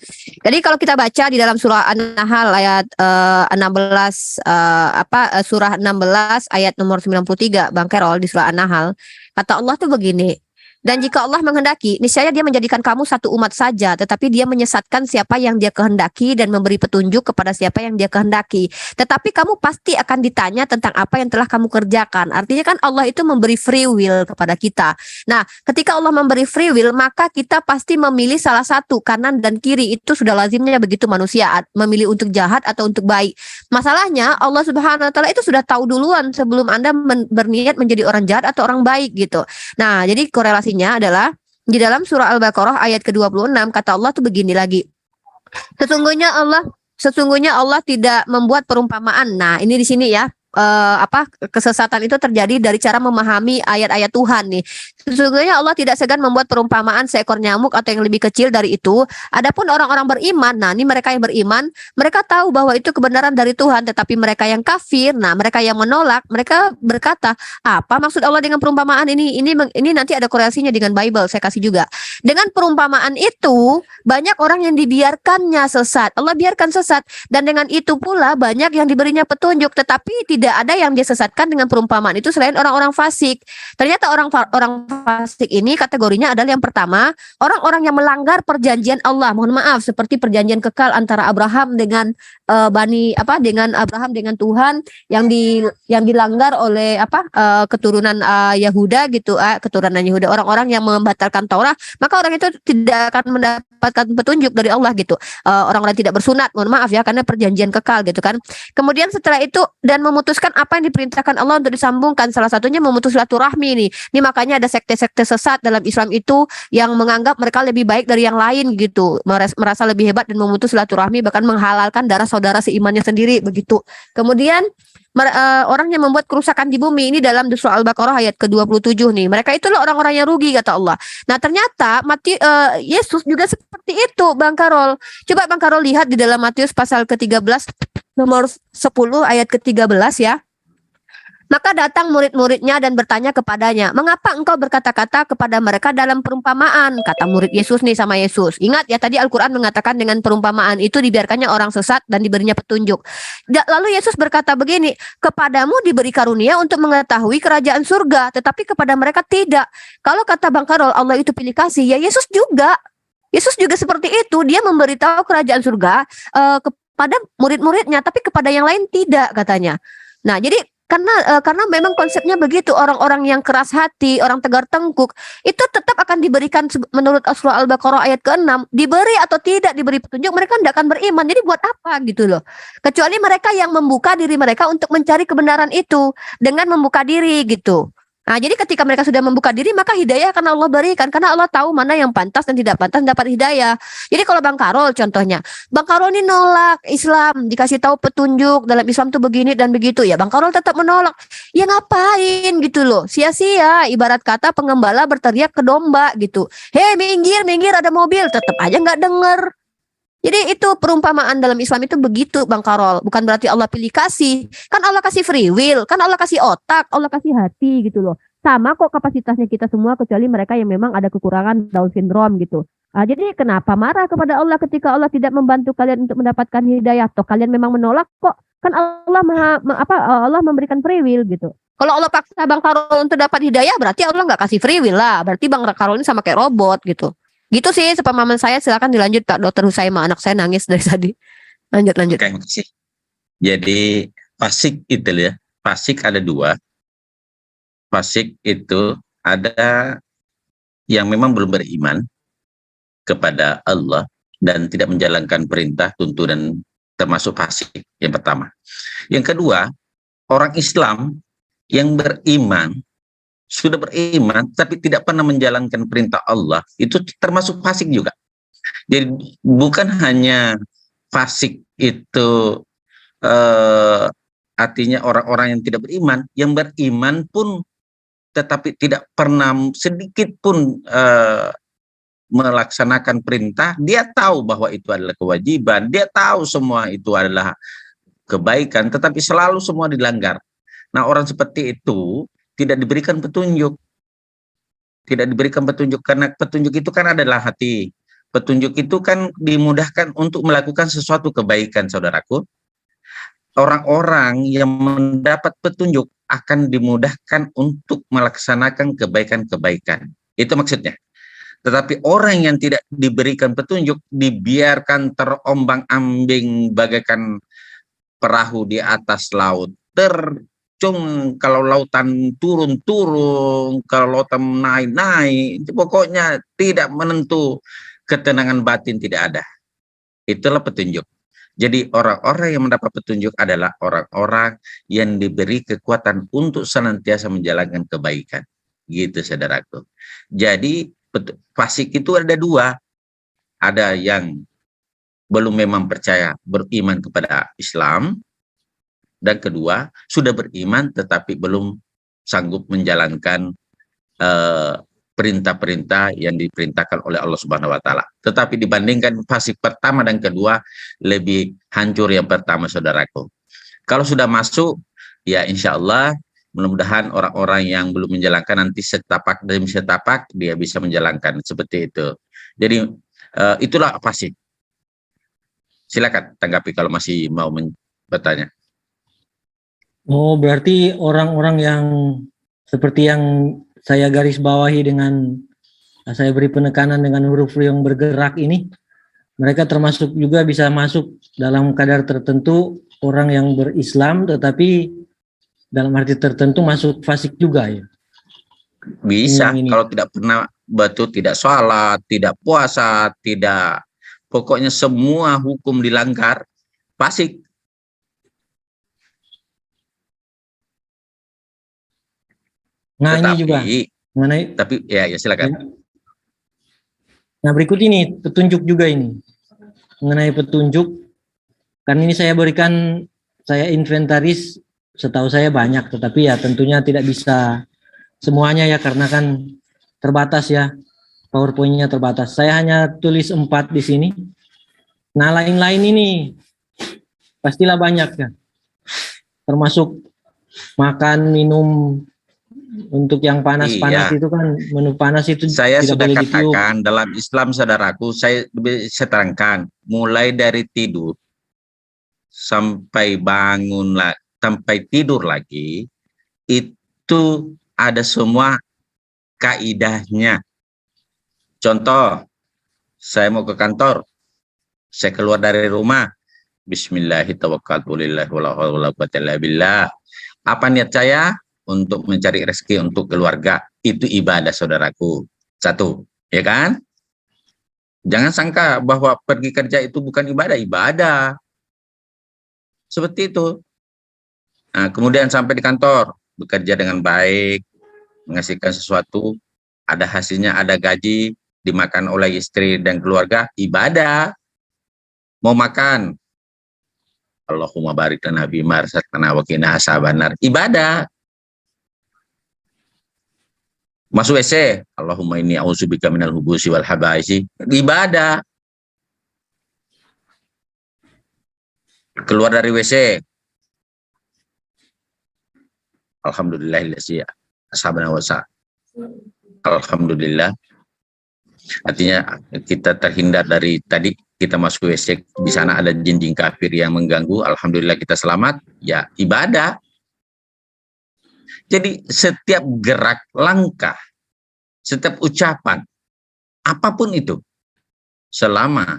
Jadi kalau kita baca di dalam surah An-Nahl ayat 16 surah 16 ayat nomor 93 Bang Kerol, di surah An-Nahl, kata Allah tuh begini. Dan jika Allah menghendaki, niscaya Dia menjadikan kamu satu umat saja, tetapi Dia menyesatkan siapa yang Dia kehendaki dan memberi petunjuk kepada siapa yang Dia kehendaki. Tetapi kamu pasti akan ditanya tentang apa yang telah kamu kerjakan. Artinya kan Allah itu memberi free will kepada kita. Nah, ketika Allah memberi free will, maka kita pasti memilih salah satu, kanan dan kiri. Itu sudah lazimnya begitu manusia, memilih untuk jahat atau untuk baik. Masalahnya Allah Subhanahu wa taala itu sudah tahu duluan sebelum Anda berniat menjadi orang jahat atau orang baik gitu. Nah, jadi korelasi adalah di dalam surah Al-Baqarah ayat ke-26 kata Allah tuh begini lagi. Sesungguhnya Allah tidak membuat perumpamaan. Nah, ini di sini ya. kesesatan itu terjadi dari cara memahami ayat-ayat Tuhan nih. Sesungguhnya Allah tidak segan membuat perumpamaan seekor nyamuk atau yang lebih kecil dari itu. Adapun orang-orang beriman, nah ini mereka yang beriman, mereka tahu bahwa itu kebenaran dari Tuhan, tetapi mereka yang kafir, nah mereka yang menolak, mereka berkata, apa maksud Allah dengan perumpamaan ini? Ini nanti ada korelasinya dengan Bible, saya kasih juga. Dengan perumpamaan itu, banyak orang yang dibiarkannya sesat. Allah biarkan sesat, dan dengan itu pula banyak yang diberinya petunjuk, tetapi tidak ada yang disesatkan dengan perumpamaan itu selain orang-orang fasik. Ternyata orang fasik ini kategorinya adalah yang pertama, orang-orang yang melanggar perjanjian Allah. Mohon maaf, seperti perjanjian kekal antara Abraham dengan dengan Abraham dengan Tuhan yang dilanggar oleh keturunan Yahuda gitu, keturunan Yahuda, orang-orang yang membatalkan Taurat, maka orang itu tidak akan mendapatkan petunjuk dari Allah gitu. Orang-orang tidak bersunat, mohon maaf ya, karena perjanjian kekal gitu kan. Kemudian setelah itu dan memutuskan apa yang diperintahkan Allah untuk disambungkan, salah satunya memutus silaturahmi nih. Ini makanya ada sekte-sekte sesat dalam Islam itu yang menganggap mereka lebih baik dari yang lain gitu, merasa lebih hebat dan memutus silaturahmi, bahkan menghalalkan darah saudara seimannya sendiri begitu. Kemudian orang yang membuat kerusakan di bumi, ini dalam surah Al-Baqarah ayat ke-27 nih. Mereka itulah orang-orang yang rugi kata Allah. Nah, ternyata Yesus juga seperti itu, Bang Karol. Coba Bang Karol lihat di dalam Matius pasal ke-13 nomor 10 ayat ke-13 ya. Maka datang murid-muridnya dan bertanya kepadanya, mengapa engkau berkata-kata kepada mereka dalam perumpamaan? Kata murid Yesus nih sama Yesus. Ingat ya, tadi Al-Quran mengatakan dengan perumpamaan itu dibiarkannya orang sesat dan diberinya petunjuk. Lalu Yesus berkata begini, kepadamu diberi karunia untuk mengetahui kerajaan surga, tetapi kepada mereka tidak. Kalau kata Bang Karol, Allah itu pilih kasih, ya Yesus juga. Yesus juga seperti itu, dia memberitahu kerajaan surga kepada murid-muridnya, tapi kepada yang lain tidak katanya. Nah, jadi karena memang konsepnya begitu, orang-orang yang keras hati, orang tegar tengkuk, itu tetap akan diberikan menurut surah Al-Baqarah ayat ke-6, diberi atau tidak diberi petunjuk, mereka tidak akan beriman. Jadi buat apa gitu loh. Kecuali mereka yang membuka diri mereka untuk mencari kebenaran itu dengan membuka diri gitu. Nah, jadi ketika mereka sudah membuka diri, maka hidayah akan Allah berikan, karena Allah tahu mana yang pantas dan tidak pantas dapat hidayah. Jadi kalau Bang Karol contohnya, Bang Karol ini nolak Islam, dikasih tahu petunjuk dalam Islam tuh begini dan begitu, ya Bang Karol tetap menolak. Ya ngapain gitu loh, sia-sia. Ibarat kata pengembala berteriak ke domba gitu, hei minggir, minggir ada mobil, tetap aja nggak denger. Jadi itu perumpamaan dalam Islam itu begitu Bang Karol. Bukan berarti Allah pilih kasih. Kan Allah kasih free will, kan Allah kasih otak, Allah kasih hati gitu loh. Sama kok kapasitasnya kita semua, kecuali mereka yang memang ada kekurangan Down syndrome gitu. Jadi kenapa marah kepada Allah ketika Allah tidak membantu kalian untuk mendapatkan hidayah? Toh kalian memang menolak kok. Kan Allah Allah memberikan free will gitu. Kalau Allah paksa Bang Karol untuk dapat hidayah, berarti Allah nggak kasih free will lah. Berarti Bang Karol ini sama kayak robot gitu. Gitu sih sepemahaman saya. Silakan dilanjut Pak Dokter Husaima, anak saya nangis dari tadi. Lanjut. Terima kasih. Jadi fasik itu ya, fasik ada dua. Fasik itu ada yang memang belum beriman kepada Allah dan tidak menjalankan perintah, tuntunan, termasuk fasik yang pertama. Yang kedua, orang Islam yang beriman, sudah beriman tapi tidak pernah menjalankan perintah Allah, itu termasuk fasik juga. Jadi bukan hanya fasik itu artinya orang-orang yang tidak beriman, yang beriman pun tetapi tidak pernah sedikit pun melaksanakan perintah. Dia tahu bahwa itu adalah kewajiban, dia tahu semua itu adalah kebaikan, tetapi selalu semua dilanggar. Nah, orang seperti itu tidak diberikan petunjuk. Tidak diberikan petunjuk, karena petunjuk itu kan adalah hati. Petunjuk itu kan dimudahkan untuk melakukan sesuatu kebaikan, saudaraku. Orang-orang yang mendapat petunjuk akan dimudahkan untuk melaksanakan kebaikan-kebaikan. Itu maksudnya. Tetapi orang yang tidak diberikan petunjuk, dibiarkan terombang-ambing bagaikan perahu di atas laut. Kalau lautan turun, kalau lautan naik, pokoknya tidak menentu, ketenangan batin tidak ada. Itulah petunjuk. Jadi orang-orang yang mendapat petunjuk adalah orang-orang yang diberi kekuatan untuk senantiasa menjalankan kebaikan. Gitu saudaraku. Jadi fasik itu ada dua. Ada yang belum memang percaya, beriman kepada Islam, Dan kedua, sudah beriman tetapi belum sanggup menjalankan perintah-perintah yang diperintahkan oleh Allah Subhanahu wa taala. Tetapi dibandingkan fasik pertama dan kedua, lebih hancur yang pertama, saudaraku. Kalau sudah masuk, ya insya Allah mudah-mudahan orang-orang yang belum menjalankan nanti setapak demi setapak dia bisa menjalankan seperti itu. Jadi itulah fasik. Silakan tanggapi kalau masih mau bertanya. Oh, berarti orang-orang yang seperti yang saya garis bawahi dengan saya beri penekanan dengan huruf yang bergerak ini, mereka termasuk juga bisa masuk dalam kadar tertentu orang yang berislam tetapi dalam arti tertentu masuk fasik juga ya. Bisa kalau tidak pernah betul, tidak sholat, tidak puasa, tidak, pokoknya semua hukum dilanggar, fasik. Nah, tetapi, ini juga mengenai, tapi ya silakan. Nah, berikut ini petunjuk juga ini mengenai petunjuk. Kan ini saya berikan, saya inventaris, setahu saya banyak, tetapi ya tentunya tidak bisa semuanya ya karena kan terbatas ya, PowerPoint-nya terbatas. Saya hanya tulis 4 di sini. Nah, lain-lain ini pastilah banyak ya, termasuk makan, minum. Untuk yang panas-panas itu kan, menu panas itu saya tidak sudah boleh katakan ditiup. dalam Islam, saudaraku, saya terangkan mulai dari tidur sampai bangun sampai tidur lagi itu ada semua kaidahnya. Contoh, saya mau ke kantor, saya keluar dari rumah, Bismillahirrahmanirrahim. Apa niat saya? Untuk mencari rezeki untuk keluarga. Itu ibadah, saudaraku. Satu, ya kan? Jangan sangka bahwa pergi kerja itu bukan ibadah. Ibadah. Seperti itu. Nah, kemudian sampai di kantor, bekerja dengan baik, menghasilkan sesuatu, ada hasilnya, ada gaji, dimakan oleh istri dan keluarga, ibadah. Mau makan, Allahumma barik lana bima razaqtana wa qina azabannar, ibadah. Masuk WC, Allahumma inni a'udzubika minal hubusi wal habaisi, ibadah. Keluar dari WC, alhamdulillahillazi ashabana wasa. Alhamdulillah. Artinya kita terhindar dari tadi kita masuk WC, di sana ada jin-jin kafir yang mengganggu, alhamdulillah kita selamat, ya ibadah. Jadi setiap gerak langkah, setiap ucapan, apapun itu, selama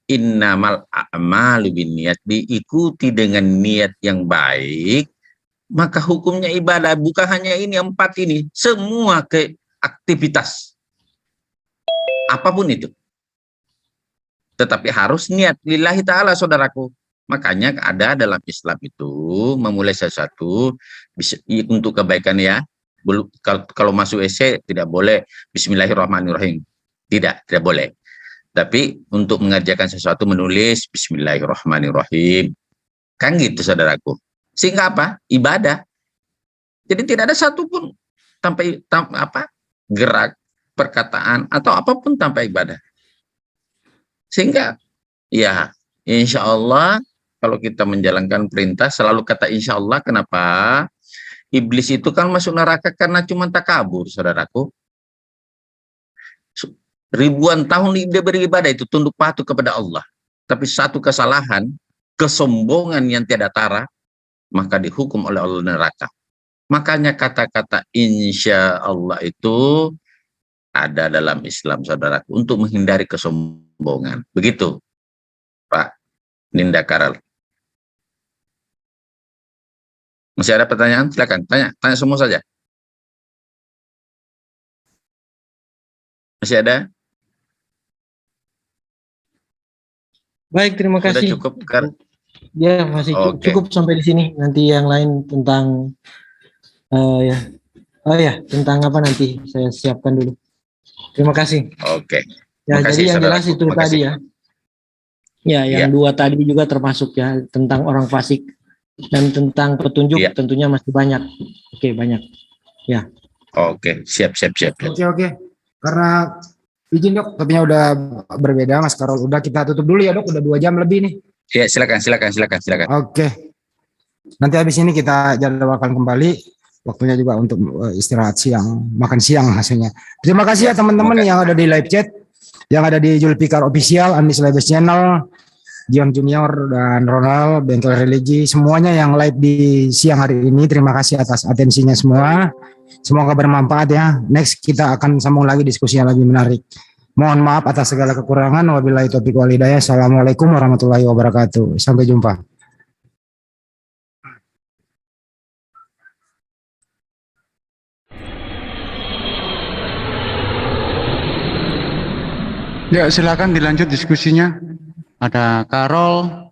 innamal a'malu binniyat, diikuti dengan niat yang baik, maka hukumnya ibadah. Bukan hanya ini 4 ini, semua aktivitas, apapun itu. Tetapi harus niat lillahi ta'ala, saudaraku. Makanya ada dalam Islam itu memulai sesuatu untuk kebaikan ya. Kalau masuk WC tidak boleh Bismillahirrahmanirrahim. Tidak boleh. Tapi untuk mengerjakan sesuatu menulis Bismillahirrahmanirrahim. Kan gitu, saudaraku. Sehingga apa? Ibadah. Jadi tidak ada satupun tanpa gerak, perkataan atau apapun tanpa ibadah. Sehingga ya insya Allah kalau kita menjalankan perintah selalu kata insya Allah. Kenapa? Iblis itu kan masuk neraka karena cuma takabur, saudaraku. Ribuan tahun dia beribadah itu tunduk patuh kepada Allah. Tapi satu kesalahan, kesombongan yang tiada tara, maka dihukum oleh Allah neraka. Makanya kata-kata insya Allah itu ada dalam Islam, saudaraku, untuk menghindari kesombongan. Begitu, Pak Ninda Karal. Masih ada pertanyaan? Silakan, tanya semua saja. Masih ada? Baik, terima kasih. Sudah cukup, Kar? Ya, masih cukup sampai di sini. Nanti yang lain tentang tentang apa nanti saya siapkan dulu. Terima kasih. Oke. Ya, jadi yang jelas itu tadi ya. Ya, yang 2 tadi juga termasuk ya, tentang orang fasik. Dan tentang petunjuk tentunya masih banyak. Oke, banyak. Ya. Oke, siap. Oke. Karena izin Dok, topiknya udah berbeda Mas Karol. Udah kita tutup dulu ya Dok, udah 2 jam lebih nih. Ya, silakan. Oke. Nanti habis ini kita jadwalkan kembali. Waktunya juga untuk istirahat siang, makan siang hasilnya. Terima kasih ya teman-teman yang ada di live chat, yang ada di Julfikar Official, Anies Labes Channel, Dion Junior dan Ronald, Bengkel Religi, semuanya yang live di siang hari ini. Terima kasih atas atensinya semua. Semoga bermanfaat ya. Next kita akan sambung lagi diskusi yang lebih menarik. Mohon maaf atas segala kekurangan. Wabillahi taufiq wal hidayah. Assalamualaikum warahmatullahi wabarakatuh. Sampai jumpa. Ya, silakan dilanjut diskusinya. Ada Karol,